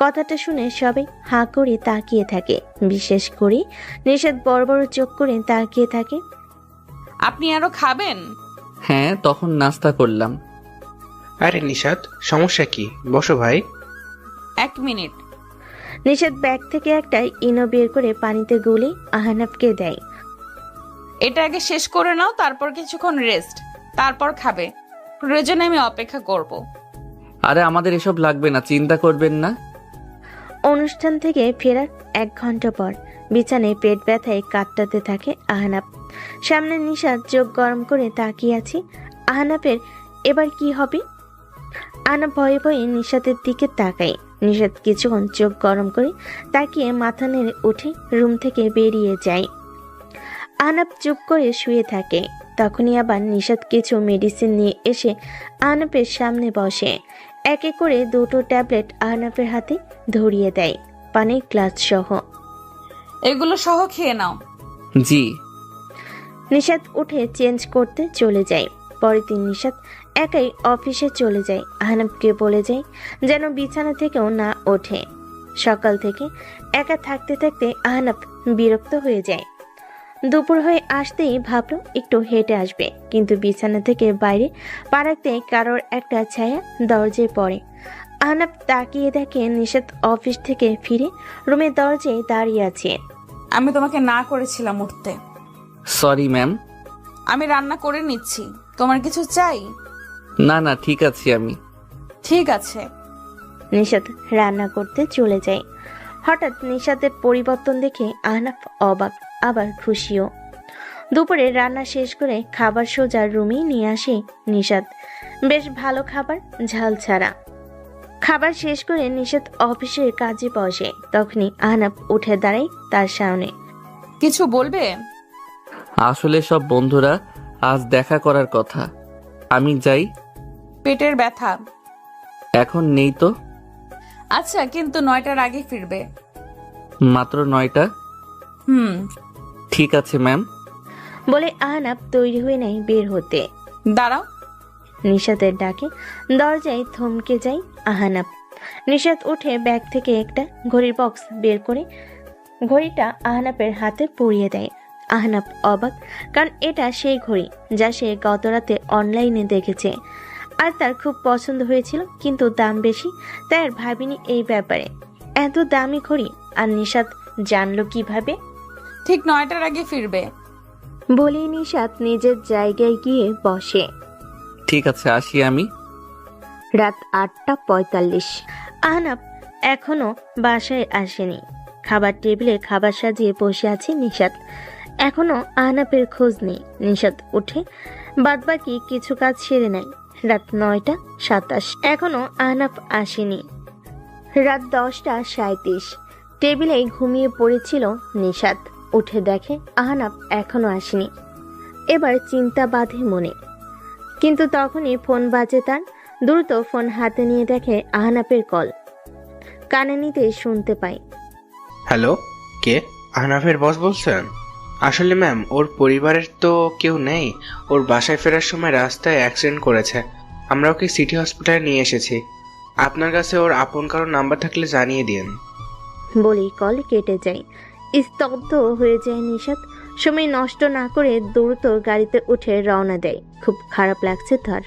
কথাটা শুনে সবাই হাঁ করে তাকিয়ে থাকে। বিশেষ করে নিশাত বড় বড় চোখ করে তাকিয়ে থাকে।
আপনি আরো খাবেন?
হ্যাঁ, তখন নাস্তা করলাম।
আরে নিশাত, সমস্যা কি? বসো ভাই।
1 মিনিট।
নিশাত ব্যাগ থেকে একটা ইনো বের করে পানিতে গুলে আহনাফকে দেয়।
এটা আগে শেষ করে নাও, তারপর কিছুক্ষণ রেস্ট, তারপর খাবে। প্রয়োজনে আমি অপেক্ষা করব।
আরে আমাদের এসব লাগবে না, চিন্তা করবেন না।
অনুষ্ঠান থেকে ফেরার 1 ঘন্টা পর বিছানায় পেট ব্যথায় কাতরাতে থাকে আহনাফ। সামনে নিশাত চোখ গরম করে তাকিয়ে আছে। আহনাফের এবার কি হবে? আহনাফ ভয়ে ভয়ে নিশাতের দিকে তাকায়। নিশাত কিছুক্ষণ চোখ গরম করে তাকিয়ে মাথা নেড়ে উঠে রুম থেকে বেরিয়ে যায়। আহনাফ চুপ করে শুয়ে থাকে। তখনই আবার নিশাত কিছু মেডিসিন নিয়ে এসে আহনাফের সামনে বসে। এক এক করে 2টো ট্যাবলেট আহনাফের হাতে ধরিয়ে দেয়, পানির গ্লাস সহ।
এগুলো সহ খেয়ে নাও।
জি।
নিশাত উঠে চেঞ্জ করতে চলে যায়। পরের দিন নিশাত একাই অফিসে চলে যায়। আহনাফকে বলে যায় যেন বিছানা থেকেও না ওঠে। সকাল থেকে একা থাকতে থাকতে আহনাফ বিরক্ত হয়ে যায়। দুপুর হয়ে আসতেই ভাবলো একটু হেঁটে আসবে, কিন্তু বিছানা থেকে বাইরে পা রাখতে কারোর একটা ছায়া দরজায় পড়ে। আহনাফ তাকিয়ে দেখে নিশাত অফিস থেকে ফিরে রুমের দরজায় দাঁড়িয়ে আছে।
আমি তোমাকে না করেছিলাম উঠতে।
Sorry ma'am.
আমি রান্না করে নিচ্ছি, তোমার কিছু চাই?
না না, ঠিক আছি আমি।
ঠিক আছে।
নিশাত রান্না করতে চলে যায়। হঠাৎ নিশাতের পরিবর্তন দেখে আহনাফ অবাক, আবার খুশিও। দুপুরে রান্না শেষ করে খাবার সোজা রুমেই নিয়ে আসে নিশাত। বেশ ভালো খাবার, ঝাল ছাড়া। খাবার শেষ করে নিশাত অফিসের কাজে বসে। তখনই আহনাফ উঠে দাঁড়ায় তার সামনে।
কিছু বলবে?
আসলে সব বন্ধুরা আজ দেখা করার কথা। আমি যাই।
পেটের ব্যথা?
এখন নেই তো।
আচ্ছা, কিন্তু 9টার আগে ফিরবে।
মাত্র 9টা? ঠিক আছে ম্যাম।
বলে আহনাফ তৈরি হয়ে নেয় বের হতে।
দাঁড়াও।
নিশাতের ডাকে দরজায় থমকে যায় আহনাফ। নিশাত উঠে ব্যাগ থেকে একটা ঘড়ির বক্স বের করে ঘড়িটা আহনাফের হাতে পরিয়ে দেয়। আহনাফ অবাক, কারণ এটা সেই ঘড়ি যা সে গতরাতে অনলাইনে দেখেছে আর তার খুব পছন্দ হয়েছিল, কিন্তু দাম বেশি, তাই আর ভাবিনি এই ব্যাপারে। এত দামি ঘড়ি আর নিশাত জানলো কিভাবে?
ঠিক 9টার আগে ফিরবে
বলেই নিশাত নিজের জায়গায় গিয়ে বসে।
ঠিক আছে, আসি আমি।
রাত 8:45। আহনাফ এখনো বাসায় আসেনি। খাবার টেবিলে খাবার সাজিয়ে বসে আছে নিশাত। এখনো আহনাফের খোঁজ নেই। নিশাত উঠে বাদবাকি কিছু কাজ সেরে নেয়। রাত 9:27। এখনো আহনাফ আসেনি। রাত 10:37। টেবিলে ঘুমিয়ে পড়েছিল নিশাত। উঠে দেখে আহনাফ এখনো আসেনি। এবার চিন্তা বাঁধে মনে, কিন্তু তখনই ফোন বাজে তার। দ্রুত ফোন হাতে নিয়ে দেখে আহনাফের কল। কানে নিতে শুনতে পায়।
হ্যালো, কে? আহনাফের বস বলছেন? আসলে ম্যাম, ওর পরিবারের তো কেউ নেই। ওর বাসায় ফেরার সময় রাস্তায় অ্যাক্সিডেন্ট করেছে। আমরা ওকে সিটি হসপিটালে নিয়ে এসেছি। আপনার কাছে ওর আপন কারোর নাম্বার থাকলে জানিয়ে দিন।
বলেই কল কেটে যায়। স্তব্ধ হয়ে যায় নিশাত। সময় নষ্ট না করে দ্রুত গাড়িতে উঠে রওনা দেয়। খুব খারাপ লাগছে তার।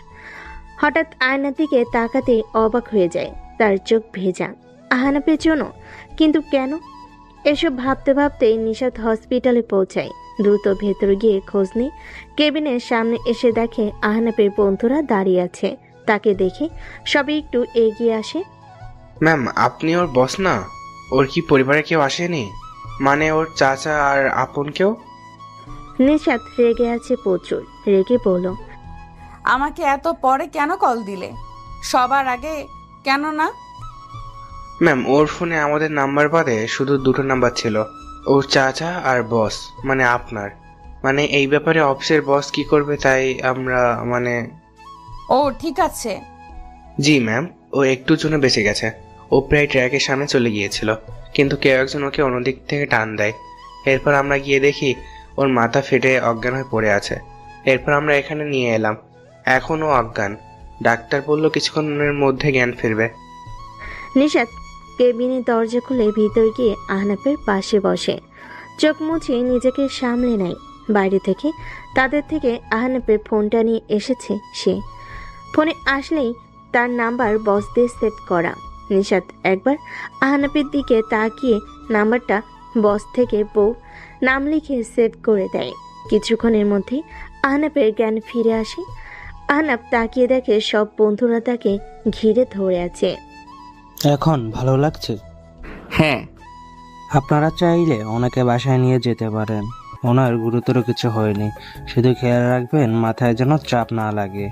হঠাৎ আয়নার দিকে তাকাতেই অবাক হয়ে যায়। তার চোখ ভেজা। আহনাফের জন্য, কিন্তু কেন? এসব ভাবতে ভাবতেই নিশাত হসপিটালে পৌঁছায়। দ্রুত ভেতরে গিয়ে খোঁজ নেই। কেবিনের সামনে এসে দেখে আহনাফের বন্ধুরা দাঁড়িয়ে আছে। তাকে দেখে সবাই একটু এগিয়ে আসে।
ম্যাম, আপনি ওর বস না? ওর কি পরিবারে কেউ আসেনি? মানে ওর চাচা আর আপন কেউ?
নিশাত রেগে আছে প্রচুর। রেগে বলল,
আমাকে এত পরে কেন কল দিলে? সবার আগে কেন না?
ম্যাম, ওর ফোনে আমাদের নাম্বার বাদে শুধু 2টো নাম্বার ছিল। ওর চাচা আর বস, মানে আপনার। মানে এই ব্যাপারে অফিসের বস কি করবে তাই আমরা
ও ঠিক আছে।
জি ম্যাম, ও একটুর জন্য বেঁচে গেছে। ও প্রায় ট্র্যাকের সামনে চলে গিয়েছিল, কিন্তু কেউ একজন ওকে অন্যদিক থেকে টান দেয়। এরপর আমরা গিয়ে দেখি ওর মাথা ফেটে অজ্ঞান হয়ে পড়ে আছে। এরপর আমরা এখানে নিয়ে এলাম। এখনও অজ্ঞান। ডাক্তার বলল কিছুক্ষণের মধ্যে জ্ঞান ফিরবে।
নিশাত কেবিনের দরজা খুলে ভিতর গিয়ে আহনাফের পাশে বসে। চোখ মুছে নিজেকে সামলে নেয়। বাইরে থেকে তাদের থেকে আহনাফের ফোনটা নিয়ে এসেছে সে। ফোনে আসলেই তার নাম্বার বসদের সেট করা। নিশাত একবার আহনাফের দিকে তাকিয়ে নাম্বারটা বস থেকে বউ নাম লিখে সেভ করে দেয়। কিছুক্ষণের মধ্যে আহনাফের জ্ঞান ফিরে আসে। আহনাফ তাকিয়ে দেখে সব বন্ধুরা তাকে ঘিরে ধরে আছে।
এখন ভালো লাগছে?
হ্যাঁ।
আপনারা চাইলে ওনাকে বাসায় নিয়ে যেতে পারেন। ওনার গুরুতর কিছু হয়নি, শুধু খেয়াল রাখবেন মাথায় যেন চাপ না লাগে।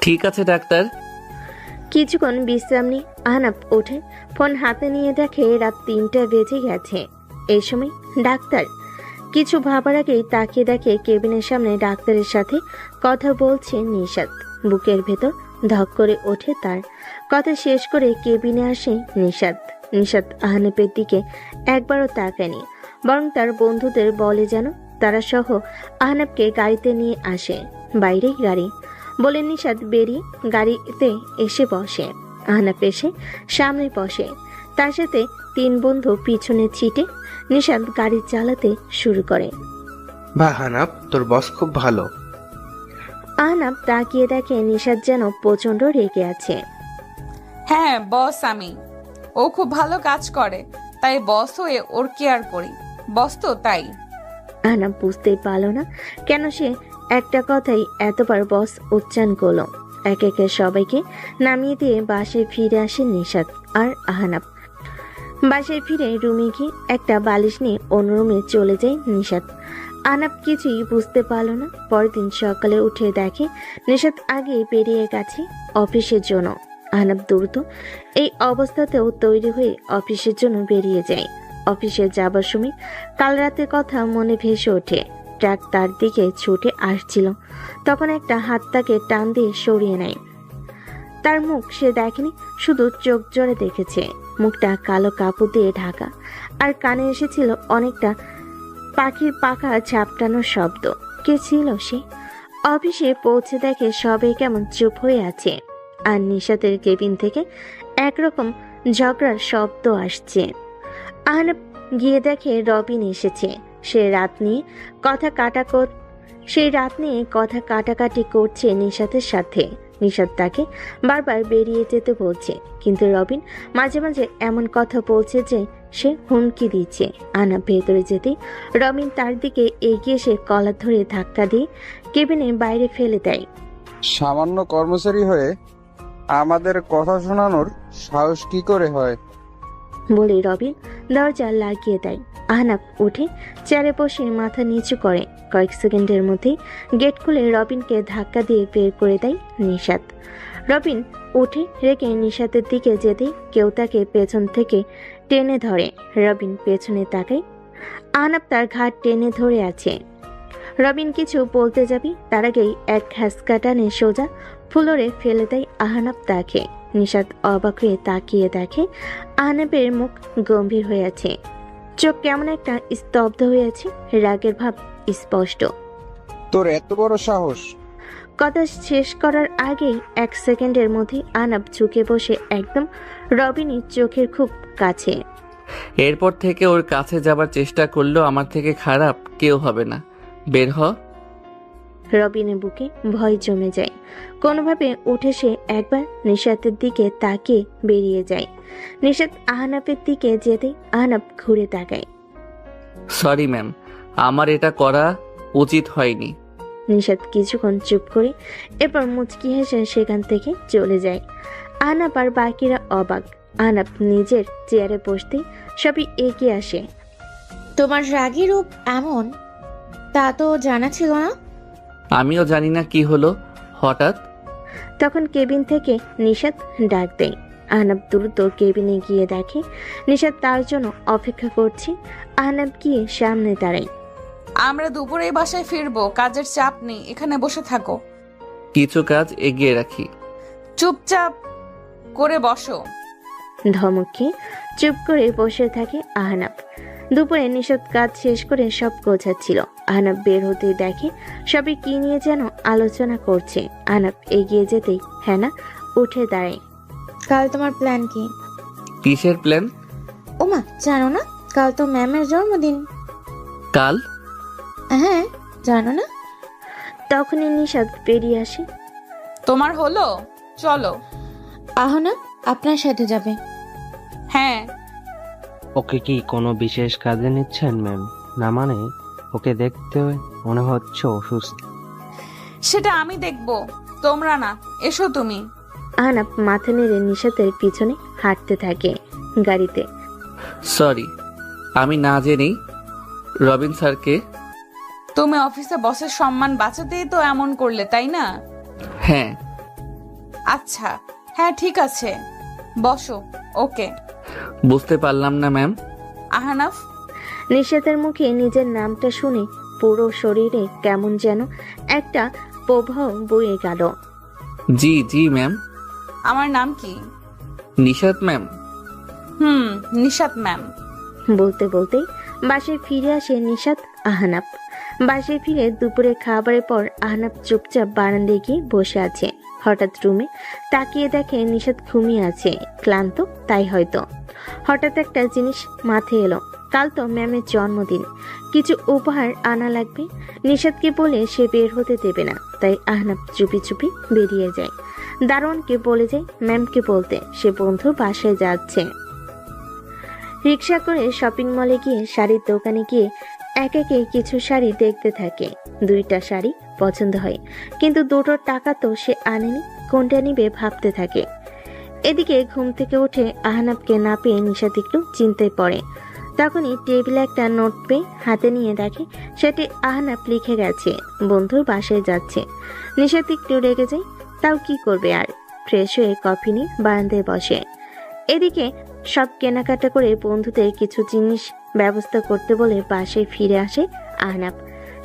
ঠিক আছে ডাক্তার।
কিছুক্ষণ বিশ্রাম নিয়ে আহনাফ ওঠে। ফোন হাতে নিয়ে দেখে রাত 3টা বেজে গেছে। এই সময় ডাক্তার। কিছু ভাবার আগেই তাকিয়ে দেখে কেবিনের সামনে ডাক্তারের সাথে কথা বলছে নিশাত। বুকের ভেতর ধক করে ওঠে তার। কথা শেষ করে কেবিনে আসে নিশাত। নিশাত আহনাফের দিকে একবারও তাকায়নি, বরং তার বন্ধুদের বলে যেন তারা সহ আহনাফকে গাড়িতে নিয়ে আসে। বাইরেই গাড়ি বলে নিশাত বেরিয়ে গাড়িতে এসে বসে। আহনাফ এসে সামনে বসে। তার সাথে 3 বন্ধু পিছনে ছিটে নিশাত গাড়ি চালাতে শুরু করে।
বাহ আহনাফ, তোর বস খুব ভালো।
আহনাফ তাকিয়ে দেখে নিশাত যেন প্রচন্ড রেগে আছে।
হ্যাঁ বস, আমি। ও খুব ভালো কাজ করে, তাই বস হয়ে ওর কেয়ার করি। বস তো তাই।
আহনাফ বুঝতেই পারল না কেন সে একটা কথাই এতবার বস উচ্চারণ করলো। একে একে সবাইকে নামিয়ে দিয়ে বাসায় ফিরে আসে নিশাত আর আহনাব। বাসায় ফিরে রুমে গিয়ে একটা বালিশ নিয়ে অন্য রুমে চলে যায় নিশাত। আহনাব কিছুই বুঝতে পারল না। পরের দিন সকালে উঠে দেখে নিশাত আগে বেরিয়ে গেছে অফিসের জন্য। আহনাব দ্রুত এই অবস্থাতেও তৈরি হয়ে অফিসের জন্য বেরিয়ে যায়। অফিসে যাবার সময় কাল রাতের কথা মনে ভেসে ওঠে। ট্রাক তার দিকে ছুটে আসছিল, তখন একটা হাত তাকে টান দিয়ে সরিয়ে নেয়। তার মুখ সে দেখেনি, শুধু চোখ জোরে দেখেছে। মুখটা কালো কাপড় দিয়ে ঢাকা, আর কানে এসেছিল অনেকটা পাখির পাখা ঝাপটানোর শব্দ। কে ছিল সে? অফিসে পৌঁছে দেখে সবাই কেমন চুপ হয়ে আছে, আর নিশাতের কেবিন থেকে একরকম ঝগড়ার শব্দ আসছে। আহনাব গিয়ে দেখে রবিন এসেছে। সেই রাত নিয়ে কথা কাটাকাটি করছে নিশাতের সাথে। নিশাত তাকে বারবার বেরিয়ে যেতে বলছে, কিন্তু রবিন মাঝে মাঝে এমন কথা বলছে যে সে হুমকি দিচ্ছে। আহনাব ভেতরে যেতেই রবিন তার দিকে এগিয়ে এসে কলার ধরে ধাক্কা দিয়ে কেবিনে বাইরে ফেলে দেয়।
সামান্য কর্মচারী হয়ে আমাদের কথা শোনানোর সাহস কি করে হয়?
বলে রবিন দরজা লাগিয়ে দেয়। আহনাব উঠে চেয়ারে বসে মাথা নিচু করে। কয়েক সেকেন্ডের মধ্যেই গেট খুলে রবিনকে ধাক্কা দিয়ে বের করে দেয় নিশাত। রবিন উঠে রেখে নিশাতের দিকে যেতেই কেউ তাকে পেছন থেকে টেনে ধরে। রবিন পেছনে তাকায়। আহনাব তার ঘাট টেনে ধরে আছে। রবিন কিছু বলতে যাবি, তার আগেই এক ঘাসকা টানে সোজা ফ্লোরে ফেলে দেয় আহনাব তাকে। নিশাত অবাক হয়ে তাকিয়ে দেখে আহনাবের মুখ গম্ভীর হয়ে আছে, চোখ কেমন একটা স্তব্ধ হয়ে আছে, রাগের ভাব স্পষ্ট।
তোর এত বড় সাহস!
কথা শেষ করার আগেই এক সেকেন্ডের মধ্যে আহনাব ঝুঁকে বসে একদম রবিনের চোখের খুব কাছে।
এরপর থেকে ওর কাছে যাবার চেষ্টা করলেও আমার থেকে খারাপ কেউ হবে না। বের হ।
রবিনের বুকে ভয় জমে যায়। কোনোভাবে উঠে সে একবার নিশাতের দিকে তাকিয়ে বেরিয়ে যায়। নিশাত আহনাবের দিকে যেতে আহনাব ঘুরে তাকায়।
সরি ম্যাম, আমার এটা করা উচিত হয়নি।
নিশাত কিছুক্ষণ চুপ করে এরপর মুচকি হেসে সেখান থেকে চলে যায়। আহনাব আর বাকিরা অবাক। আহনাব নিজের চেয়ারে বসতে সবই এগিয়ে আসে।
তোমার রাগী রূপ এমন, তা তো জানা ছিল না।
আমিও জানি না কি হলো হঠাৎ।
তখন কেবিন থেকে নিশাত ডাক দেয়। আহনাব দ্রুত কেবিনে গিয়ে দেখে নিশাত তার জন্য অপেক্ষা করছে। আহনাব গিয়ে সামনে দাঁড়ায়।
আমরা দুপুরেই বাসায় ফিরবো, কাজের চাপ নেই, এখানে বসে থাকো।
কিছু কাজ এগিয়ে রাখি।
চুপচাপ করে বসো।
ধমকে চুপ করে বসে থাকে আহনাব। দুপুরে নিশাত কাজ শেষ করে সব গোছাচ্ছিল। আহনাব বের হতে দেখে সবাই কি নিয়ে যেন আলোচনা করছে। আহনাব এগিয়ে যেতেই হ্যানা উঠে দাঁড়ায়।
কাল তোমার প্ল্যান কি?
কিসের প্ল্যান?
ওমা, জানো না? কাল তো ম্যামের জন্মদিন।
কাল?
হ্যাঁ, জানো না?
তখনই নিশাত বেরিয়ে আসে।
তোমার হলো? চলো।
আহনা আপনার সাথে যাবে।
হ্যাঁ।
ওকে কি কোনো বিশেষ কাজে নিচ্ছেন ম্যাম? না মানে ওকে দেখতে মনে হচ্ছে অসুস্থ।
সেটা আমি দেখবো, তোমরা না। এসো তুমি।
আহনাব মাথা নেড়ে নিশাতের পিছনে হাঁটতে থাকে। গাড়িতে।
সরি, আমি না জেনেই। রবিন স্যারকে?
তুমি অফিসে বসের সম্মান বাঁচাতেই তো এমন করলে, তাই না?
হ্যাঁ।
আচ্ছা, হ্যাঁ ঠিক আছে, বসো। ওকে।
বুঝতে পারলাম না ম্যাম।
আহনাফ।
নিশাতের মুখে নিজের নামটা শুনে পুরো শরীরে কেমন যেন একটা প্রবাহ বয়ে গেল।
জি জি ম্যাম।
আমার নাম কি?
নিশাত ম্যাম।
নিশাত ম্যাম।
বলতে বলতেই বাসায় ফিরে আসে নিশাত আহনাব। বাসায় ফিরে দুপুরে খাবারের পর আহনাব চুপচাপ বারান্দায় গিয়ে বসে আছে। হঠাৎ রুমে তাকিয়ে দেখে নিশাত ঘুমিয়ে আছে, ক্লান্ত তাই হয়তো। হঠাৎ একটা জিনিস মাথায় এলো, কাল তো ম্যামের জন্মদিন, কিছু উপহার আনা লাগবে। নিশাতকে বলে সে বের হতে দেবে না, তাই আহনাব চুপি চুপি বেরিয়ে যায়। দারোয়ানকে বলে যায় ম্যামকে বলতে সে বন্ধুর বাসায় যাচ্ছে। রিক্সা করে শপিং মলে গিয়ে শাড়ির দোকানে গিয়ে এক একে কিছু শাড়ি দেখতে থাকে। 2টা শাড়ি পছন্দ হয়, কিন্তু দুটোর টাকা তো সে আনেনি। কোনটা নিবে ভাবতে থাকে। এদিকে ঘুম থেকে উঠে আহনাবকে না পেয়ে নিশাত একটু চিন্তায় পড়ে। তখনই টেবিলে একটা নোট পেয়ে হাতে নিয়ে দেখে সেটি আহনাব লিখে গেছে বন্ধুর বাসায় যাচ্ছে। নিশাত একটু রেগে যায়, তাও কি করবে আর। ফ্রেশ হয়ে কফি নিয়ে বারান্দায় বসে। এদিকে সব কেনাকাটা করে বন্ধুদের কিছু জিনিস ব্যবস্থা করতে বলে বাসায় ফিরে আসে আহনাব।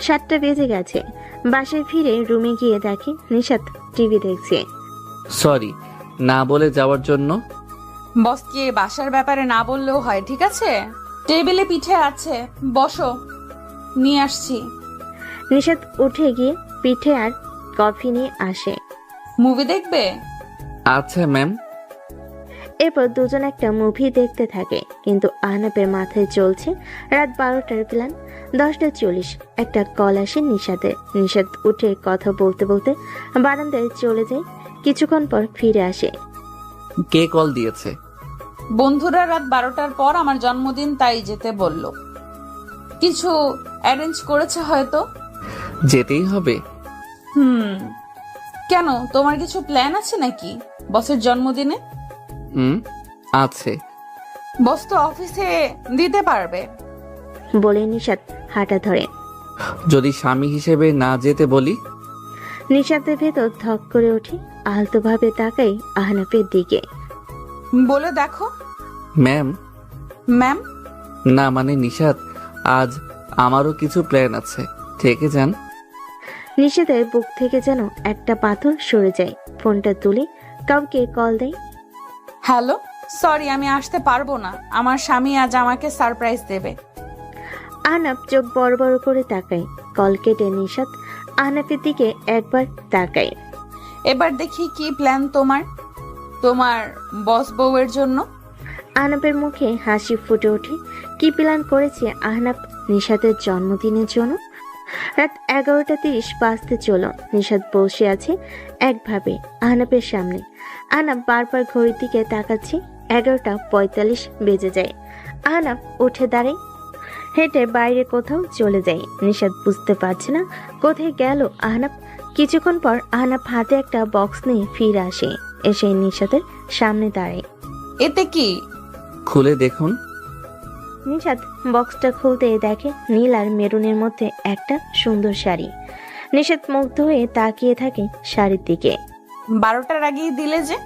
7টা বেজে গেছে। বাসায় ফিরে রুমে গিয়ে দেখে নিশাত টিভি দেখছে।
সরি না বলে যাওয়ার জন্য।
বসকে বাসার ব্যাপারে না বললেও হয়, ঠিক আছে? টেবিলে পিঠে আছে, বসো, নিয়ে আসছি।
নিশাত উঠে গিয়ে পিঠে আর কফি নিয়ে আসে।
মুভি দেখবে?
আচ্ছা ম্যাম।
এরপর দুজন একটা মুভি দেখতে থাকে, কিন্তু আহনাবের মাথায় চলছে রাত 12টার প্ল্যান। 10টা 40 একটা কল আসে নিশাতের। নিশাত উঠে কথা বলতে বলতে বারান্দায় চলে যায়। কিছুক্ষণ পর ফিরে আসে।
কে কল দিয়েছে?
বন্ধুরা রাত 12টার পর আমার জন্মদিন, তাই যেতে বলল। কিছু অ্যারেঞ্জ করেছে হয়তো।
যেতেই হবে।
কেন, তোমার কিছু প্ল্যান আছে নাকি বসের জন্মদিনে?
আছে।
বস তো অফিসে দিতে পারবে
বলে নিশাত হাঁটা ধরে।
যদি স্বামী হিসেবে না যেতে বলি?
নিশাতের ভেতর ধক করে ওঠে। আলতোভাবে তাকাই আহনাফের দিকে।
বলে দেখো।
ম্যাম?
ম্যাম
না মানে নিশাত, আজ আমারও কিছু প্ল্যান আছে, থেকে যান।
নিশাতের বুক থেকে যেন একটা পাথর সরে যায়। ফোনটা তুলে কাউকে কল দেয়।
হ্যালো, সরি আমি আসতে পারবো না, আমার স্বামী আজ আমাকে সারপ্রাইজ দেবে।
আহনাফ চোখ বড় বড় করে তাকায়। কল কেটে নিশাত আহনাফের দিকে একবার তাকায়।
এবার দেখি কি প্ল্যান তোমার বস বউয়ের জন্য।
আহনাফের মুখে হাসি ফুটে ওঠে। কি প্ল্যান করেছে আহনাফ নিশাতের জন্মদিনের জন্য? রাত 11টা 30 বাজতে চলো। নিশাত বসে আছে একভাবে আহনাফের সামনে। আহনাফ বারবার ঘড়ির দিকে তাকাচ্ছে। 11টা 45 বেজে যায়। আহনাফ উঠে দাঁড়ায়, হেঁটে বাইরে কোথাও চলে যায়। নিশাত বুঝতে পারছে না কোথায় গেল আহনাফ। কিছুক্ষণ পর আহনাফ হাতে একটা বক্স নিয়ে ফিরে আসে। এসে নিশাতের সামনে দাঁড়ায়।
এতে কি?
খুলে দেখুন।
নিশাত বক্সটা খুলতে দেখে নীল আর মেরুনের মধ্যে একটা সুন্দর শাড়ি। নিশাত মুগ্ধ হয়ে তাকিয়ে থাকে শাড়ির দিকে।
12টার আগেই দিলে যে?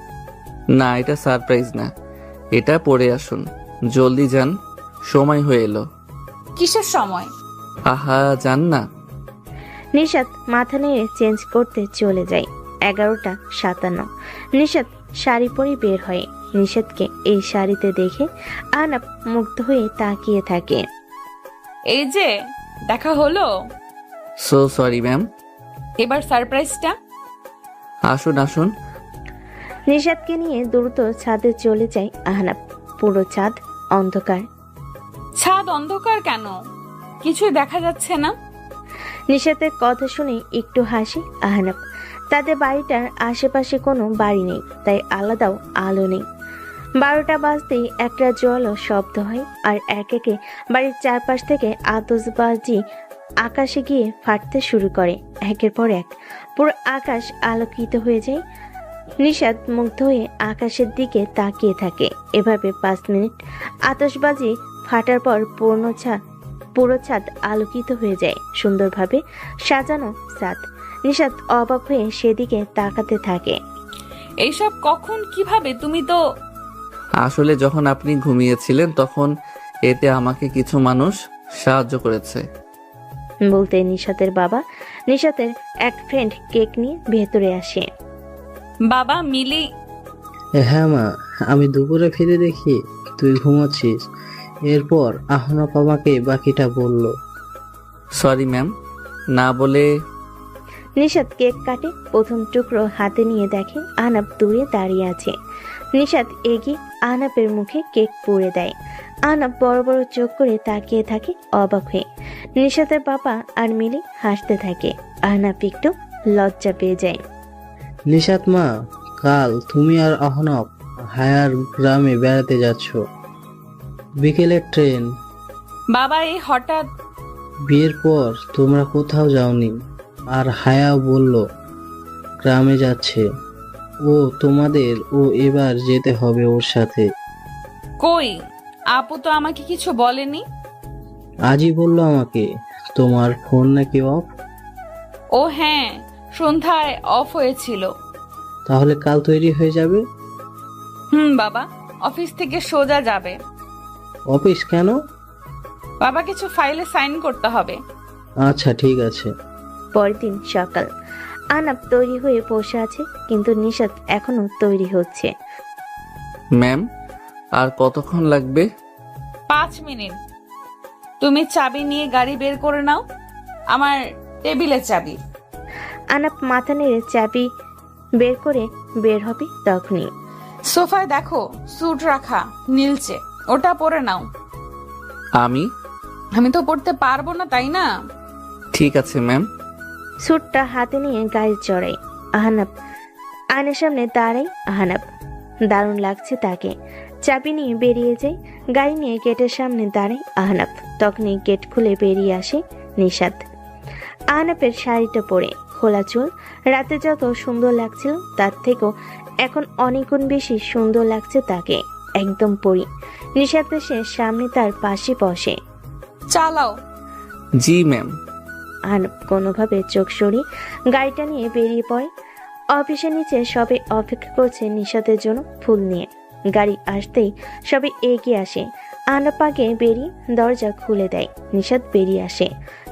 না, এটা সারপ্রাইজ না, এটা পরে আসুন, জলদি যান, সময় হয়ে এলো।
কিসের সময়?
আহা যান না।
নিশাত মাথা নেড়ে চেঞ্জ করতে চলে যায়। 11টা 57। নিশাত শাড়ি পরে বের হয়। নিশাতকে এই শাড়িতে দেখে আহনাফ মুগ্ধ হয়ে তাকিয়ে থাকে।
এই যে দেখা হলো।
So sorry ma'am.
এবার সারপ্রাইজটা।
আসুন আসুন।
নিশাতকে নিয়ে দ্রুত ছাদে চলে যায় আহনাফ। পুরো ছাদ অন্ধকার।
ছাদ অন্ধকার কেন? কিছুই দেখা যাচ্ছে না।
নিশাতের কথা শুনে একটু হাসি আহনাফ। তাদের বাড়িটার আশেপাশে কোনো বাড়ি নেই, তাই আলাদাও আলো নেই। 12টা বাজতেই একটা জোয়ালো শব্দ হয়, আর এক একে বাড়ির চারপাশ থেকে আতশবাজি আকাশে গিয়ে ফাটতে শুরু করে। একের পর এক পুরো আকাশ আলোকিত হয়ে যায়। নিশাত মুগ্ধ হয়ে আকাশের দিকে তাকিয়ে থাকে। এভাবে 5 মিনিট আতশবাজি ফাটার পর পুরো ছাদ আলোকিত হয়ে যায়। সুন্দরভাবে সাজানো ছাদ। নিশাত অবাক হয়ে সেদিকে তাকাতে থাকে।
এইসব কখন, কিভাবে? তুমি তো
আসলে যখন আপনি ঘুমিয়েছিলেন তখন এতে আমাকে কিছু মানুষ সাহায্য করেছে।
বলতে নিশাতের বাবা নিশাতের এক ফ্রেন্ড কেক নিয়ে ভেতরে আসে।
বাবা মিলি।
হ্যাঁ মা, আমি দুপুরে ফিরে দেখি তুই ঘুমাচ্ছিস। এরপর আহনাফ আমাকে বাকিটা বলল।
সরি ম্যাম, না বলে।
নিশাত কেক কাটে। প্রথম টুকরো হাতে নিয়ে দেখে আহনাফ দূরে দাঁড়িয়ে আছে। নিশাত এগিয়ে আহনাফের মুখে কেক পুড়ে দেয়। আহনাফ বড় বড় চোখ করে তাকিয়ে থাকে অবাক হয়ে। নিশাতের বাবা আর মিলি হাসতে থাকে। আহনাফ একটু লজ্জা পেয়ে যায়।
নিশাত মা, কাল তুমি আর আহনাফ হায়ার গ্রামে বেড়াতে যাচ্ছ। বিকেলের ট্রেন।
বাবা এই হঠাৎ?
বিয়ের পর তোমরা কোথাও যাওনি, আর হায়া বলল গ্রামে যাচ্ছে। ও তোমাদের ও এবার যেতে হবে ওর সাথে।
কই, আপু তো আমাকে কিছু বলেনি।
আজই বললো আমাকে। তোমার ফোন নাকি অফ?
ও হ্যাঁ, সন্ধ্যায় অফ হয়েছিল।
তাহলে কাল তৈরি হয়ে যাবে।
বাবা অফিস থেকে সোজা যাবে।
অফিস কেন?
বাবা কিছু ফাইলে সাইন করতে হবে।
আচ্ছা ঠিক আছে।
পরের দিন সকাল। আহনাব তৈরি হয়ে বসে আছে, কিন্তু নিশাত এখনো তৈরি হচ্ছে।
ম্যাম, আর কতক্ষণ লাগবে?
5 মিনিট। তুমি চাবি নিয়ে গাড়ি বের করে নাও, আমার টেবিলের চাবি।
আহনাব মাথা নেড়ে চাবি বের করে বের হবে তখনই।
সোফায় দেখো স্যুট রাখা নীলচে, ওটা পরে নাও। আমি তো পড়তে পারবো না, তাই না?
ঠিক আছে ম্যাম।
স্যুটটা হাতে নিয়ে গাড়ি চড়াই আহনাব। আয়নার সামনে দাঁড়াই আহনাব। দারুণ লাগছে তাকে। চাবি নিয়ে বেরিয়ে যায়। গাড়ি নিয়ে গেটের সামনে দাঁড়াই আহনাব। তখনই গেট খুলে বেরিয়ে আসে নিশাত। আহনাবের শাড়িটা পরে, খোলা চুল। রাতে যত সুন্দর লাগছিল তার থেকেও এখন অনেক গুণ বেশি সুন্দর লাগছে তাকে। একদম পরি। নিশাত এসে সামনে তার পাশে বসে।
চালাও।
জি ম্যাম।
আহনাব কোনোভাবে চোখ সরিয়ে গাড়িটা নিয়ে বেরিয়ে পড়ে। অফিসের নিচে সবে অপেক্ষা করছে নিশাতের জন্য ফুল নিয়ে। গাড়ি আসতেই সবে এগিয়ে আসে। আহনাব আগে বেরিয়ে দরজা খুলে দেয়। নিশাত বেরিয়ে আসে।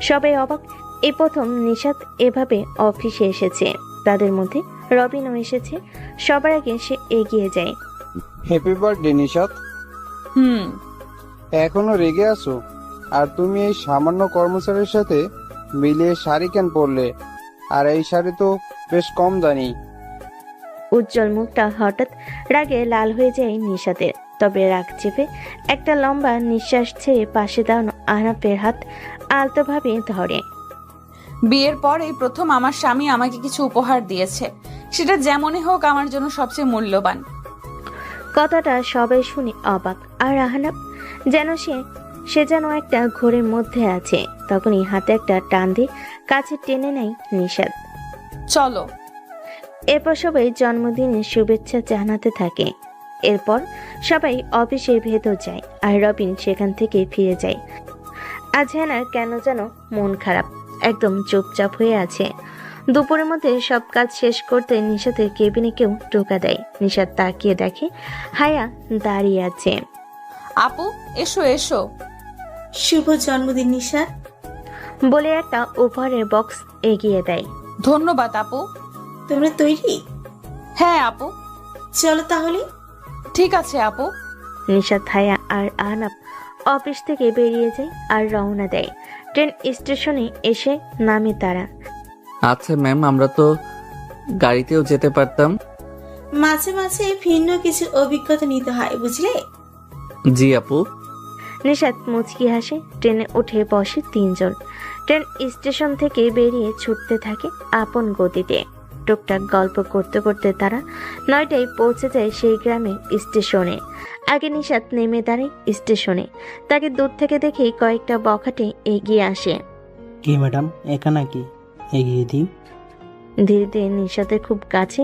সবাই অবাক, এই প্রথম নিশাত এভাবে অফিসে এসেছে। তাদের মধ্যে রবিনও এসেছে। সবার আগে সে এগিয়ে যায়।
Happy birthday Nishat. এখনো রেগে আছো? আর তুমি এই সামান্য কর্মচারীর সাথে মিলিয়ে শাড়ি কেন পরলে? আর এই শাড়ি তো বেশ কম দামি।
উজ্জ্বল মুখটা হঠাৎ রাগে লাল হয়ে যায় নিশাতের। তবে রাগ চেপে একটা লম্বা নিঃশ্বাস ছেড়ে পাশে দাঁড়ানো আহনাফের হাত আলতোভাবে ধরে।
বিয়ের পর এই প্রথম আমার স্বামী আমাকে কিছু উপহার দিয়েছে, সেটা যেমনই হোক আমার জন্য সবচেয়ে মূল্যবান।
কথাটা সবাই শুনে অবাক। আর আহনাফ যেন সে যেন একটা ঘোরের মধ্যে আছে। তখনই হাতে একটা টান দিয়ে কাছে টেনে নেয় নিশাত।
চলো।
এরপর সবাই জন্মদিনের শুভেচ্ছা জানাতে থাকে। এরপর সবাই অফিসের ভেতর যায় আর রবিন সেখান থেকে ফিরে যায়। আজ হেনার কেন যেন মন খারাপ, একদম চুপচাপ হয়ে আছে। দুপুরের মধ্যে সব কাজ শেষ করতে নিশাতের কেবিনে কেউ টোকা দেয়। নিশাত তাকিয়ে দেখে হায়া দাঁড়িয়ে আছে।
আপু এসো এসো।
শুভ জন্মদিন নিশাত
বলে একটা উপহারের বক্স এগিয়ে দেয়।
ধন্যবাদ আপু।
তোমরা তৈরি?
হ্যাঁ আপু।
চলো তাহলে।
ঠিক আছে আপু।
নিশাত, হায়া আর আহনাব অফিস থেকে বেরিয়ে যায় আর রওনা দেয়। ট্রেন স্টেশনে এসে নামে তারা।
আচ্ছা ম্যাম, আমরা তো গাড়িতেও যেতে পারতাম।
মাঝে মাঝে ভিন্ন কিছু অভিজ্ঞতা নিতে হয়, বুঝলে?
জি আপু।
নিশাত মুচকি হাসে। ট্রেনে উঠে বসে তিনজন। ট্রেন স্টেশন থেকে বেরিয়ে ছুটতে থাকে আপন গতিতে। টুকটাক গল্প করতে করতে তারা 9টায় পৌঁছে যায় সেই গ্রামের স্টেশনে। আগে নিশাত নেমে দাঁড়ায় স্টেশনে। তাকে দূর থেকে দেখেই কয়েকটা বখাটে এগিয়ে আসে।
কি ম্যাডাম, একা নাকি? এগিয়ে দিই।
ধীরে ধীরে নিশাতের খুব কাছে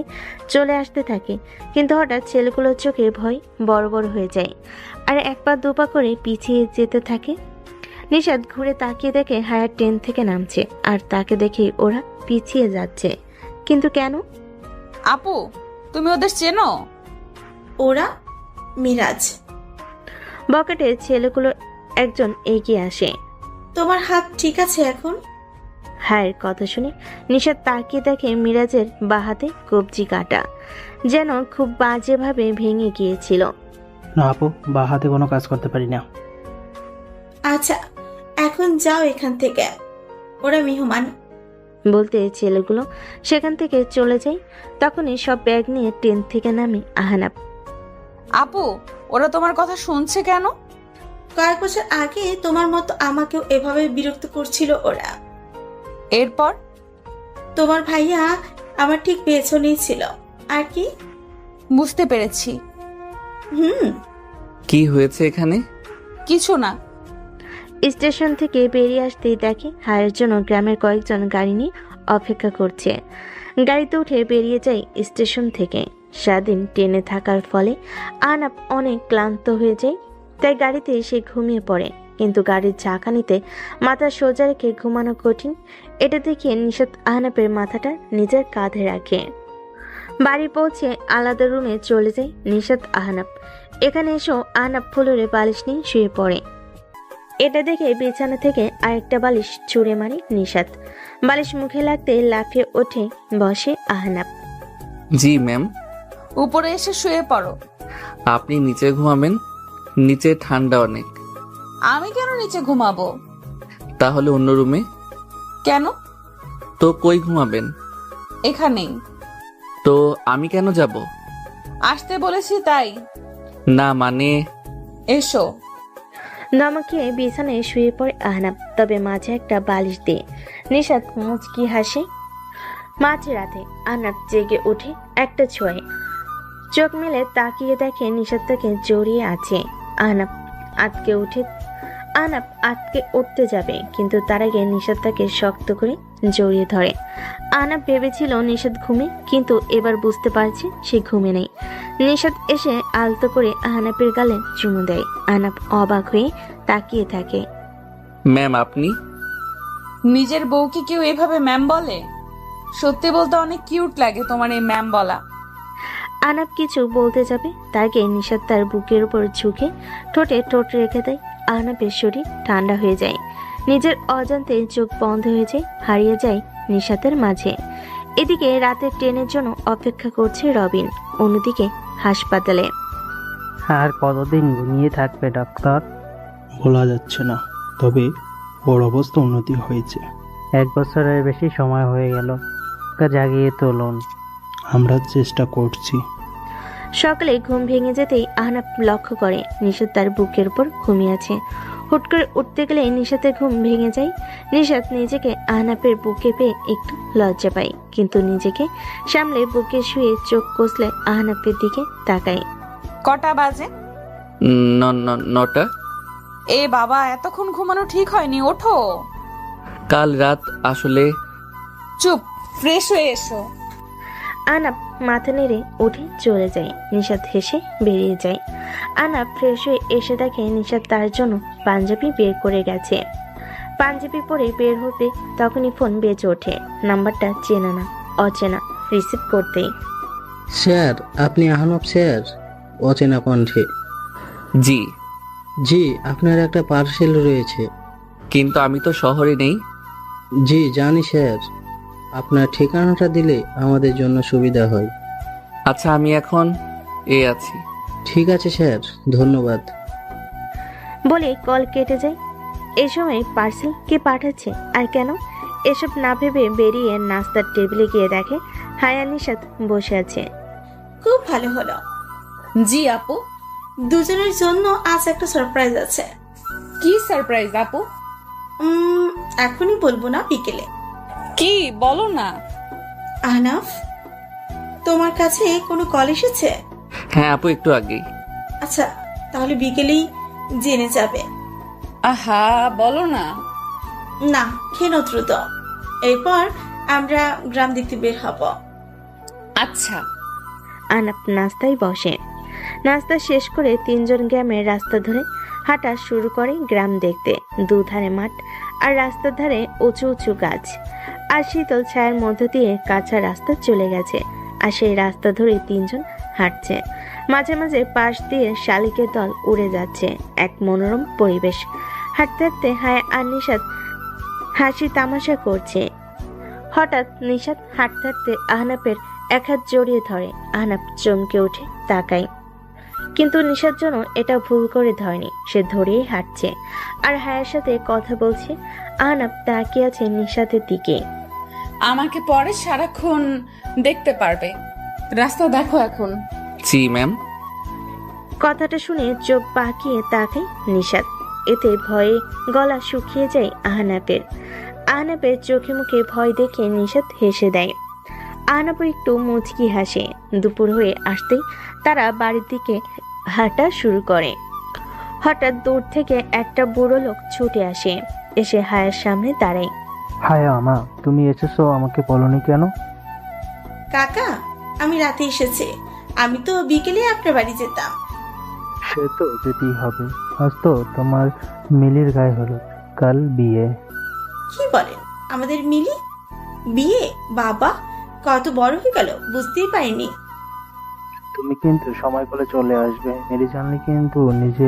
চলে আসতে থাকে, কিন্তু হঠাৎ ছেলেগুলোর চোখে ভয় বড় বড় হয়ে যায় আর এক পা দুপা করে পিছিয়ে যেতে থাকে। নিশাত ঘুরে তাকিয়ে দেখে হায়ার ট্রেন থেকে নামছে আর তাকে দেখে ওরা পিছিয়ে যাচ্ছে। কিন্তু কেন?
আপু তুমি ওদের চেনো?
ওরা মিরাজ।
বকেটের ছেলেগুলোর একজন এগিয়ে আসে।
তোমার হাত ঠিক আছে এখন?
হায়ের কথা শুনে নিশাত তাকিয়ে দেখে মিরাজের বাঁ হাতে কবজি কাটা, যেন খুব বাজেভাবে ভেঙে গিয়েছিল।
না আপু, বা হাতে কোনো কাজ করতে পারি না।
আচ্ছা এখন যাও এখান থেকে, ওরা মেহমান।
বলতে ছেলেগুলো সেখান থেকে চলে যায়। তখনই সব ব্যাগ নিয়ে ট্রেন থেকে নামে আহনাব।
আপু ওরা তোমার কথা শুনছে কেন?
কয়েক বছর আগে তোমার মতো আমাকেও এভাবে বিরক্ত করছিল ওরা।
এরপর?
তোমার ভাইয়া আমার ঠিক পেছনেই ছিল। আর কি?
বুঝতে পেরেছি।
কি হয়েছে এখানে?
কিছু না।
স্টেশন থেকে বেরিয়ে আসতেই দেখে হায়ের জন্য গ্রামের কয়েকজন গাড়ি নিয়ে অপেক্ষা করছে। গাড়িতে উঠে বেরিয়ে যায় স্টেশন থেকে। সারাদিন ট্রেনে থাকার ফলে আহনাব অনেক ক্লান্ত হয়ে যায়, তাই গাড়িতে সে ঘুমিয়ে পড়ে। কিন্তু গাড়ির ঝাঁকানিতে মাথা সোজা রেখে ঘুমানো কঠিন, এটা দেখে নিশাত আহনাবের মাথাটা নিজের কাঁধে রাখে। বাড়ি পৌঁছে আলাদা রুমে চলে যায় নিশাত আহনাব। এখানে এসেও আহনাব ফ্লোরে বালিশ নিয়ে শুয়ে পড়ে। এটা দেখে বিছানা থেকে আরেকটা বালিশ ছুঁড়ে মারে নিশাত। বালিশ মুখে লাগতে লাফিয়ে ওঠে বসে আহনাব।
জি ম্যাম।
উপরে এসে শুয়ে পড়ো।
আপনি নিচে ঘুমাবেন? নিচে ঠান্ডা অনেক।
আমি কেন নিচে ঘুমাবো?
তাহলে অন্য রুমে।
কেন?
তো কই ঘুমাবেন?
এখানেই।
তো আমি কেন যাব?
আসতে বলেছি তাই।
না মানে।
এসো।
ধমকিয়ে বিছানায় শুয়ে পড়ে আহনাব, তবে মাঝে একটা বালিশ দিয়ে। নিশাত মুচকি হাসে। মাঝরাতে আহনাব জেগে উঠে একটা ছোঁয়ে চোখ মেলে তাকিয়ে দেখে নিশাত তাকে জড়িয়ে আছে। আহনাব আটকে উঠতে যাবে, কিন্তু তার আগে নিশাত তাকে শক্ত করে জড়িয়ে ধরে। আহনাব ভেবেছিল নিশাত ঘুমে, কিন্তু এবার বুঝতে পারছে সে ঘুমে নেই। নিশাত এসে আলতো করে আহনাবের গালে চুমু দেয়। আহনাব অবাক হয়ে তাকিয়ে থাকে।
ম্যাম আপনি?
নিজের বউকে কেউ এভাবে ম্যাম বলে? সত্যি বলতে অনেক কিউট লাগে তোমার এই ম্যাম বলা।
আহনাব কিছু বলতে যাবে, তার আগে নিশাত তার বুকের উপর ঝুঁকে ঠোঁটে ঠোঁট রেখে দেয়। আহনাবের শরীর ঠান্ডা হয়ে যায়, নিজের অজান্তে চোখ বন্ধ হয়ে যায়, হারিয়ে যায় নিশাতের মাঝে। এদিকে রাতের ট্রেনের জন্য অপেক্ষা করছে রবিন, অন্যদিকে হাসপাতালে।
আর কতদিন ঘুমিয়ে থাকবে ডাক্তার?
বলা যাচ্ছে না, তবে ওর অবস্থা উন্নতি হয়েছে।
1 বছরের বেশি সময় হয়ে গেল, ওকে জাগিয়ে তুলুন।
আমরা চেষ্টা করছি।
সকালে ঘুম ভেঙে যেতেই আহনাব লক্ষ্য করে নিশাত তার বুকের উপর ঘুমিয়ে আছে। হুট করে উঠতে গেলে নিশাতের ঘুম ভেঙে যায়। নিশাত নিজেকে আহনাবের বুকে পেয়ে একটু লজ্জা পায়, কিন্তু নিজেকে সামলে বুকে শুয়ে চোখ কষলে আহনাবের দিকে তাকায়।
কটা বাজে?
9টা।
এ বাবা, এতক্ষণ ঘুমানো ঠিক হয়নি, ওঠো।
কাল রাত আসলে।
চুপ, ফ্রেশ হয়ে এসো।
আহনাব মাথা নেড়ে উঠে চলে যায়। নিশাত হেসে বেরিয়ে যায়। আহনাব ফ্রেশ হয়ে এসে দেখে নিশাত তার জন্য পাঞ্জাবি বের করে গেছে। পাঞ্জাবি পরে বের হতে তখনই ফোন বেজে ওঠে। নাম্বারটা চেনা না, অচেনা। রিসিভ করতেই।
স্যার, আপনি আহনাব স্যার? অচেনা কণ্ঠে।
জি।
জি, আপনার একটা পার্সেল রয়েছে।
কিন্তু আমি তো শহরে নেই।
জি জানি স্যার, আপনার ঠিকানাটা দিলে আমাদের জন্য সুবিধা হয়।
আচ্ছা আমি এখন আছি।
ঠিক আছে স্যার, ধন্যবাদ।
বলে কল কেটে যায়। এই সময় পার্সেল কে পাঠাচ্ছে আর কেন, এসব না ভেবে বেরিয়ে নাস্তার টেবিলে গিয়ে দেখে হায়া নিশাত বসে আছে।
খুব ভালো হলো।
জি আপু।
দুজনের জন্য আজ একটা সারপ্রাইজ আছে।
কি সারপ্রাইজ আপু?
এখনই বলবো না, বিকেলে।
কি বলো না।
আহনাফ, তোমার কাছে কোনো কল এসেছে?
হ্যাঁ আপু, একটু আগেই।
আচ্ছা, তাহলে বিকেলেই জেনে যাবে।
আহা, বলো না।
না, খেয়ে দ্রুত। এরপর আমরা গ্রাম দেখতে বের হব।
আচ্ছা।
আহনাব নাস্তায় বসে। নাস্তা শেষ করে তিনজন গ্রামের রাস্তা ধরে হাঁটা শুরু করে গ্রাম দেখতে। দুধারে মাঠ আর রাস্তার ধারে উঁচু উঁচু গাছ, আর শীতল ছায়ার মধ্য দিয়ে কাঁচা রাস্তা চলে গেছে। আর সেই রাস্তা ধরে তিনজন হাঁটছে। মাঝে মাঝে পাশ দিয়ে শালিকের দল উড়ে যাচ্ছে। এক মনোরম পরিবেশ। হাঁটতে হাঁটতে হায়া আর নিশাত হাসি তামাশা করছে। হঠাৎ নিশাত হাঁটতে হাঁটতে আহনাবের এক হাত জড়িয়ে ধরে। আহনাব চমকে উঠে তাকায়, কিন্তু নিশার জন্য এটা ভুল করে ধরেনি। সে ধরেই হাঁটছে আর হায়ার সাথে কথা বলছে। আহনাব তাকিয়ে আছে নিশাতের দিকে।
আমাকে পরে সারাক্ষণ দেখতে পারবে, রাস্তা দেখো এখন।
জি ম্যাম।
কথাটা শুনে চোখ পাকিয়ে তাকায় নিশাত। এতে ভয়ে গলা শুকিয়ে যায় আহনাবের। আহনাবের চোখে মুখে ভয় দেখে নিশাত হেসে দেয়। আহনাব একটু মুচকি হাসে। দুপুর হয়ে আসতেই তারা বাড়ির দিকে হাঁটা শুরু করে। হঠাৎ দূর থেকে একটা বুড়ো লোক ছুটে আসে, এসে হায়ার সামনে দাঁড়ায়।
হায়া মা, তুমি এসেছো, আমাকে বলনি কেন?
কাকা, আমি রাতে এসেছে। আমি তো বিকেলে আপনার বাড়ি যেতাম।
সে তো যেতেই হবে, আজ তো তোমার মিলির গায়ে হলুদ, কাল বিয়ে।
কি বলেন? আমাদের মিলি বিয়ে? বাবা, কত বড় হয়ে গেল, বুঝতেই পারিনি।
তুমি কিন্তু সময় করে চলে আসবে, মিলি জানলে কিন্তু নিজে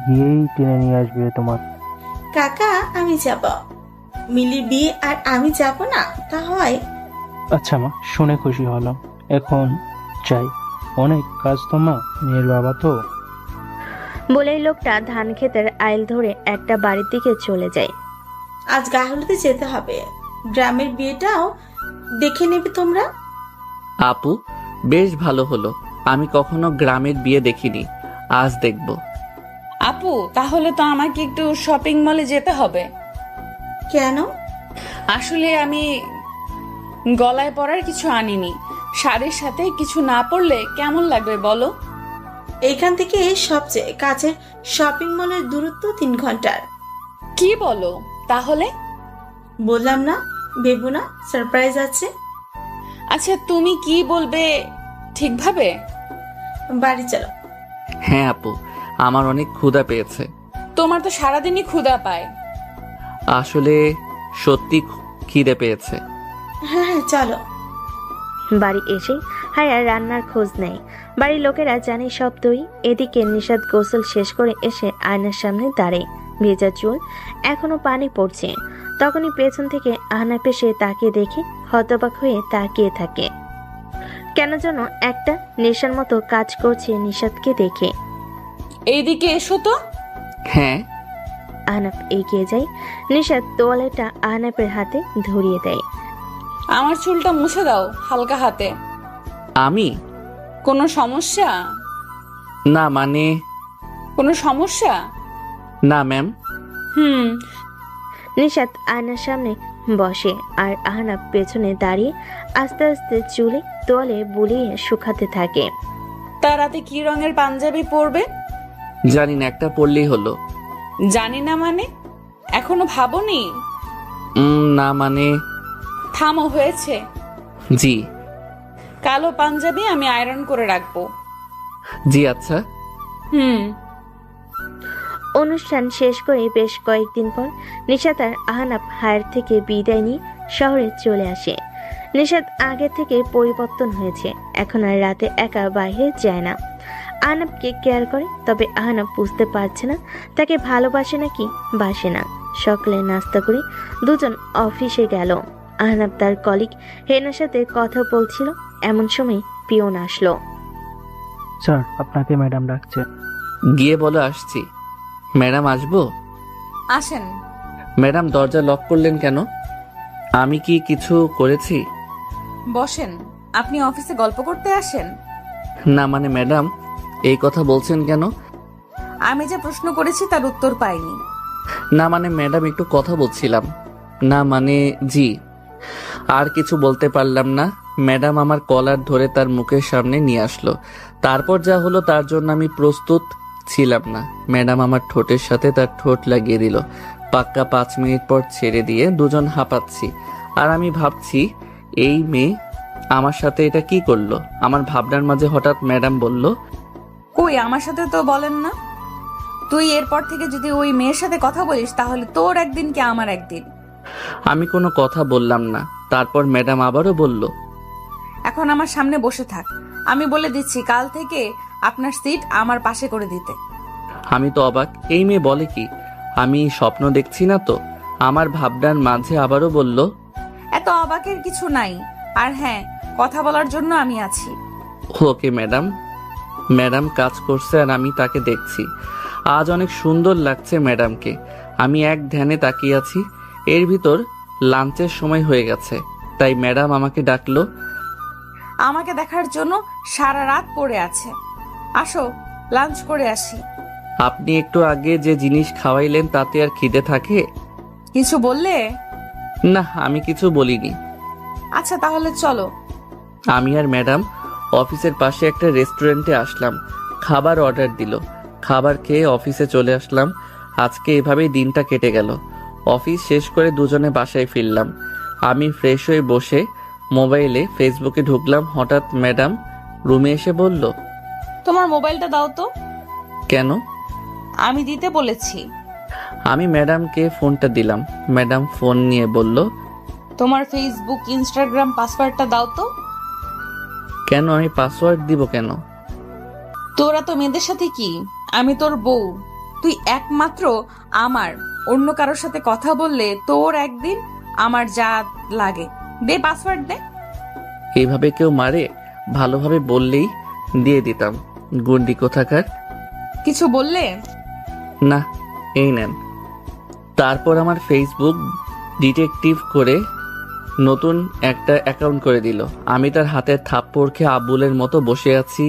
গিয়েই টেনে নিয়ে আসবে তোমার।
কাকা, আমি যাব। মিলির বিয়ে আর আমি যাব না, তা হয়?
আচ্ছা মা, শুনে খুশি হলাম। এখন চাই, অনেক কাজ তো মা, মেয়ের বাবা তো।
বলেই লোকটা ধান ক্ষেতের আইল ধরে একটা বাড়ির দিকে চলে যায়।
আজ গায়ে হলুদে যেতে হবে, গ্রামের বিয়েটাও দেখে নেবে তোমরা।
আপু, বেশ ভালো হলো। আমি কখনো গ্রামের বিয়ে দেখিনি, আজ দেখব।
আপু, তাহলে তো আমাকে একটু শপিং মলে যেতে হবে।
কেন?
আসলে আমি গলায় পরার কিছু আনিনি, শাড়ির সাথে কিছু না পরলে কেমন লাগবে বলো?
এইখান থেকে সবচেয়ে কাছের শপিং মলের দূরত্ব 3 ঘন্টার।
কি বলো? তাহলে
বললাম না, ভেবো না, সারপ্রাইজ আছে।
আচ্ছা, তুমি কি বলবে ঠিকভাবে?
বাড়ি চলো।
হ্যাঁ আপু, আমার অনেক ক্ষুধা পেয়েছে।
তোমার তো সারাদিনই ক্ষুধা পায়।
আসলে সত্যি খিদে পেয়েছে।
হ্যাঁ হ্যাঁ, চলো।
বাড়ি এসে হায়া রান্নার খোঁজ নেয়। বাড়ির লোকেরা জানে সব তৈরি। এদিকে নিশাদ গোসল শেষ করে এসে আয়নার সামনে দাঁড়ায়। ভেজা চুল, এখনো পানি পড়ছে। তখনই পেছন থেকে আহনাফ এসে তাকে দেখে হতবাক হয়ে তাকিয়ে থাকে। কেন যেন একটা নেশার মতো কাজ করছে নিশাদকে দেখে।
এইদিকে এসো তো।
হ্যাঁ।
আহনাফ এগিয়ে যায়। নিশাদ তোয়ালেটা আহনাফের হাতে ধরিয়ে দেয়।
আমার চুলটা মুছে দাও হালকা হাতে।
আমি?
কোনো সমস্যা?
না মানে।
কোনো সমস্যা?
না ম্যাম।
নিশাদ আয়নার সামনে বসে আর আহনাফ পেছনে দাঁড়িয়ে আস্তে আস্তে চুলে তোয়ালে বুলিয়ে শুকাতে থাকে।
তার রাতে কি রঙের পাঞ্জাবি পরবে?
জানি না, একটা পরলেই হলো।
জানি না মানে? এখনো ভাবোনি?
না মানে।
থামো, হয়েছে।
জি।
কালো পাঞ্জাবি আমি আয়রন করে রাখবো।
জি আচ্ছা।
অনুষ্ঠান শেষ করে বেশ কয়েকদিন পর নিশাত আর আহনাফ হায়ার থেকে বিদায় নিয়ে শহরে চলে আসে। নিশাত আগে থেকে পরিবর্তন হয়েছে, এখন আর রাতে একা বাইরে যায় না। আহনাফকে কেয়ার করে, তবে আহনাফ বুঝতে পারছে না তাকে ভালোবাসে নাকি বাসে না। সকালে নাস্তা করে দুজন অফিসে গেল। আহনাফ তার কলিগ হেনার সাথে কথা বলছিল, এমন সময় পিয়ন আসলো।
স্যার, আপনাকে ম্যাডাম ডাকছে।
গিয়ে বলে আসছি। ম্যাডাম আসবো?
আসেন।
ম্যাডাম দরজা লক করলেন কেন? আমি কি কিছু করেছি?
বসেন। আপনি অফিসে গল্প করতে আসেন?
না মানে ম্যাডাম, এই কথা বলছেন কেন?
আমি যে প্রশ্ন করেছি তার উত্তর পাইনি।
না মানে ম্যাডাম, একটু কথা বলছিলাম। না মানে জি। আর কিছু বলতে পারলাম না। ম্যাডাম আমার কলার ধরে তার মুখের সামনে নিয়ে আসলো। তারপর যা হলো তার জন্য আমি প্রস্তুত ছিলাম না। ম্যাডাম আমার ঠোঁটের সাথে তার ঠোঁট লাগিয়ে দিল। পাক্কা 5 মিনিট পর ছেড়ে দিয়ে দুজন হাঁপাচ্ছি। আর আমি ভাবছি, এই মেয়ে আমার সাথে এটা কি করলো? আমার ভাবনার মাঝে হঠাৎ ম্যাডাম বলল,
কই, আমার সাথে তো বলেন না। তুই এরপর থেকে যদি ওই মেয়ের সাথে কথা বলিস তাহলে তোর একদিন কি আমার একদিন।
আমি কোনো কথা বললাম না। তারপর ম্যাডাম আবারও বলল,
এখন আমার সামনে বসে থাক। আমি বলে দিচ্ছি কাল থেকে আপনার সিট আমার পাশে করে দিতে।
আমি তো অবাক, এই মেয়ে বলে কি? আমি স্বপ্ন দেখছি না তো? আমার ভাবনার মাঝে আবারও বলল,
এত অবাকের কিছু নাই। আর হ্যাঁ, কথা বলার জন্য আমি আছি।
Okay madam. ম্যাডাম কাজ করছে আর আমি তাকে দেখছি। আজ অনেক সুন্দর লাগছে ম্যাডামকে। আমি এক ধ্যানে তাকিয়ে আছি। এর ভিতর লাঞ্চের সময় হয়ে গেছে, তাই ম্যাডাম আমাকে ডাকলো।
আমাকে দেখার জন্য সারা রাত পড়ে আছে। আসো, লাঞ্চ করে আসি।
আপনি একটু আগে যে জিনিস খাওয়াইলেন তাতে আর খিদে থাকে?
কিছু বললে?
না, আমি কিছু বলিনি।
আচ্ছা তাহলে চলো।
আমি আর ম্যাডাম অফিসের পাশে একটা রেস্টুরেন্টে আসলাম। খাবার অর্ডার দিল। খাবার খেয়ে অফিসে চলে আসলাম। আজকে এভাবেই দিনটা কেটে গেল। অফিস শেষ করে দুজনে বাসায় ফিরলাম। আমি ফ্রেশ হয়ে বসে মোবাইলে ফেসবুকে ঢুকলাম। হঠাৎ ম্যাডাম রুমে এসে বলল,
তোমার মোবাইলটা দাও তো।
কেন?
আমি দিতে বলেছি।
আমি ম্যাডামকে ফোনটা দিলাম। ম্যাডাম ফোন নিয়ে বলল,
তোমার ফেসবুক ইনস্টাগ্রাম পাসওয়ার্ডটা দাও তো।
কেন? আমি পাসওয়ার্ড দিব কেন?
তোরা তো মেয়েদের সাথে কি, আমি তোর বউ, তুই একমাত্র আমার। অন্য কারোর সাথে কথা বললে তোর একদিন আমার যা লাগে। দে পাসওয়ার্ড দে।
এইভাবে কেউ মারে? ভালোভাবে বললেই দিয়ে দিতাম। গুন্ডি কোথাকার।
কিছু বললে?
না, এই নেন। তারপর আমার ফেসবুক ডিটেকটিভ করে নতুন একটা অ্যাকাউন্ট করে দিল। আমি তার হাতে থাপ্পড় খেয়ে আবুলের মতো বসে আছি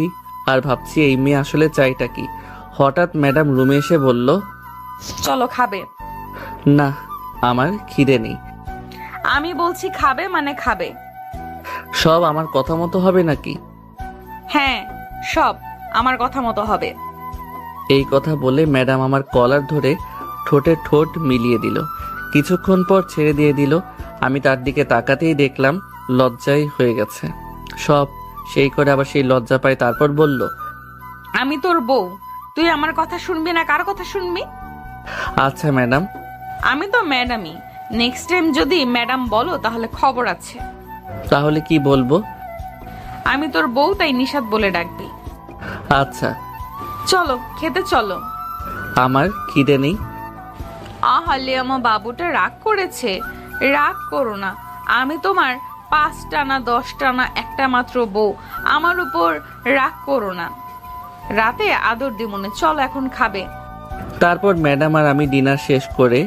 আর ভাবছি এই মেয়ে আসলে চাইটা কি। হঠাৎ ম্যাডাম রুমে এসে বলল,
চলো খাবে।
না, আমার খিদে নেই।
আমি বলছি খাবে মানে খাবে।
সব আমার কথা মতো হবে নাকি?
হ্যাঁ, সব আমার কথা মতো হবে।
এই কথা বলে ম্যাডাম আমার কলার ধরে ঠোঁটে ঠোঁট মিলিয়ে দিল। কিছুক্ষণ পর ছেড়ে দিয়ে দিল। আমি তার দিকে তাকাতেই দেখলাম লজ্জায় হয়ে গেছে সব। সেই করে আবার সেই লজ্জা পায়। তারপর বলল,
আমি তোর বউ, তুই আমার কথা শুনবি না কার কথা শুনবি?
আচ্ছা ম্যাডাম।
আমি তো ম্যাডামই। নেক্সট টাইম যদি ম্যাডাম বলো তাহলে খবর আছে।
তাহলে কি বলবো?
আমি তোর বউ, তাই নিশাত বলে ডাকবি।
আচ্ছা।
চলো খেতে চলো।
আমার খিদে নেই।
আহালে আমার বাবুটা রাগ করেছে। রাগ করো না, আমি তোমার 5টা না 10টা না একটা মাত্র বউ। আমার উপর রাগ করো না। রাতে আদর দিমনে। চলো এখন খাবে।
তারপর ম্যাডাম আর আমি ডিনার শেষ করে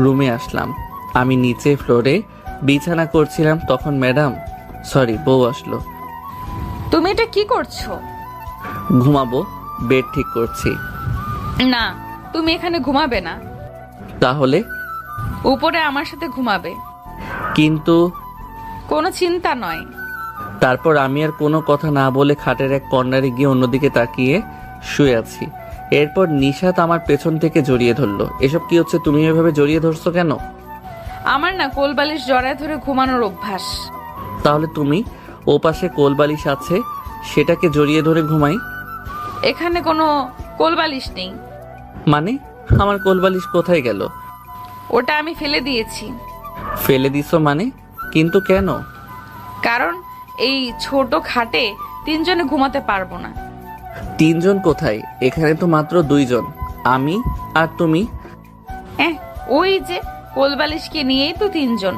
রুমে আসলাম। আমি নিচে ফ্লোরে বিছানা করছিলাম, তখন বউ আসলো।
তুমি এটা কি করছো?
ঘুমাবো, বেড ঠিক করছি।
না, তুমি এখানে ঘুমাবে না।
তাহলে?
উপরে আমার সাথে ঘুমাবে।
কিন্তু
কোনো চিন্তা নয়।
তারপর আমি আর কোনো কথা না বলে খাটের এক কর্নারে গিয়ে অন্যদিকে তাকিয়ে শুয়ে আছি। এরপর নিশাত আমার পেছন থেকে জড়িয়ে ধরলো। এসব কি হচ্ছে? তুমি এভাবে জড়িয়ে ধরছো কেন?
আমার না কোলবালিশ জড়ায় ধরে ঘুমানোর অভ্যাস।
তাহলে তুমি ও পাশে কোলবালিশ আছে, সেটাকে জড়িয়ে ধরে ঘুমাই।
এখানে কোনো কোলবালিশ নেই।
মানে? আমার কোলবালিশ কোথায় গেল?
ওটা আমি ফেলে দিয়েছি।
ফেলে দিছো মানে? কিন্তু কেন?
কারণ এই ছোট খাটে 3 জনে ঘুমাতে পারবো না।
3 জন কোথায়? এখানে তো মাত্র 2 জন, আমি আর তুমি।
ওই যে কোলবালিশকে নিয়েই তো 3 জন।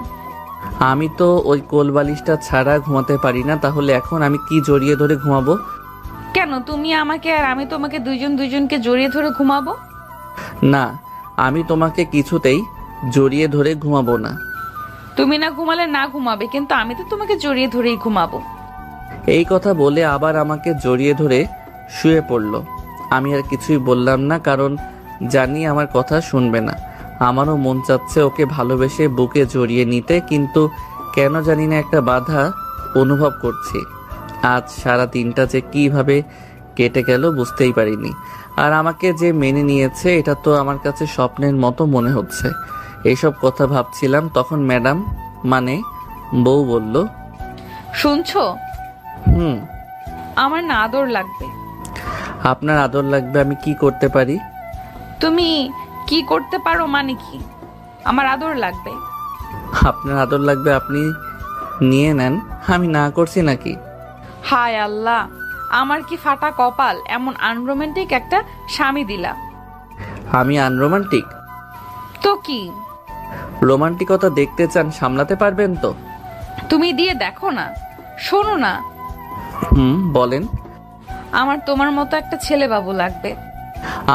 আমি তো ওই কোলবালিশটা ছাড়া ঘুমাতে পারি না। তাহলে এখন আমি কি জড়িয়ে ধরে ঘুমাবো?
কেন তুমি আমাকে আর আমি তোমাকে দুজনকে জড়িয়ে ধরে ঘুমাবো?
না, আমি তোমাকে কিছুতেই জড়িয়ে ধরে ঘুমাবো না।
তুমি না ঘুমালে না ঘুমাবে, কিন্তু আমি তো তোমাকে জড়িয়ে ধরেই ঘুমাবো।
এই কথা বলে আবার আমাকে জড়িয়ে ধরে শুয়ে পড়ল। আমি আর কিছুই বললাম না, কারণ জানি আমার কথা শুনবে না। আমারও মন চাচ্ছে ওকে ভালোবেসে বুকে জড়িয়ে নিতে, কিন্তু কেন জানি না একটা বাধা অনুভব করছি। আজ সারা দিনটা যে কিভাবে কেটে গেল বুঝতেই পারিনি। আর আমাকে যে মেনে নিয়েছে এটা তো আমার কাছে স্বপ্নের মতো মনে হচ্ছে। এইসব কথা ভাবছিলাম, তখন ম্যাডাম মানে বউ বলল,
শুনছো?
আমার
না আদর লাগবে।
আপনার আদর লাগবে? আমি কি করতে পারি?
তুমি কি করতে পারো মানে কি? আমার আদর লাগবে।
আপনার আদর লাগবে, আপনি নিয়ে নেন। আমি না করছি নাকি?
হায় আল্লাহ, আমার কি ফাটা কপাল, এমন আনরোমান্টিক একটা স্বামী দিলা।
আমি আনরোমান্টিক?
তো কি?
রোমান্টিকতা দেখতে চান, সামলাতে পারবেন তো?
তুমি দিয়ে দেখো না। শোনো না,
বলেন।
আমার তোমার মতো একটা ছেলে বাবু লাগবে।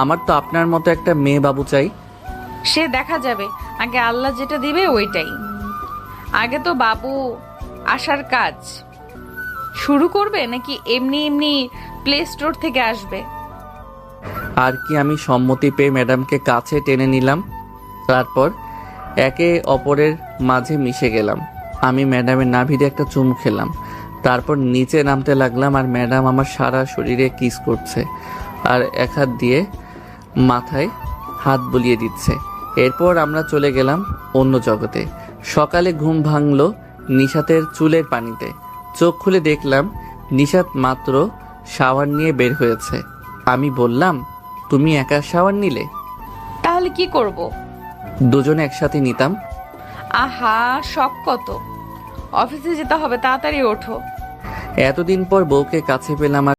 আমার তো আপনার মতো একটা মেয়ে বাবু চাই।
সে দেখা যাবে, আগে আল্লাহ যেটা দিবে ওইটাই। আগে তো বাবু আসার কাজ শুরু করবে, নাকি এমনি এমনি প্লে স্টোর থেকে আসবে?
আর কি, আমি সম্মতি পেয়ে ম্যাডামকে কাছে টেনে নিলাম। তারপর একে অপরের মাঝে মিশে গেলাম। আমি ম্যাডামের নাভিতে একটা চুমু খেলাম। তারপর নিচে নামতে লাগলাম, আর ম্যাডাম আমার সারা শরীরে কিস করছে আর এক হাত দিয়ে মাথায় হাত বুলিয়ে দিচ্ছে। এরপর আমরা চলে গেলাম অন্য জগতে। সকালে ঘুম ভাঙলো নিশাতের চুলের পানিতে। চোখ খুলে দেখলাম নিশাত মাত্র শাওয়ার নিয়ে বের হয়েছে। আমি বললাম, তুমি একা শাওয়ার নিলে?
তাহলে কি করব?
দুজনে একসাথে নিতাম।
আহা, শখ কত! অফিসে যেতে হবে, তাড়াতাড়ি ওঠো।
এতদিন পর বউকে কাছে পেলাম।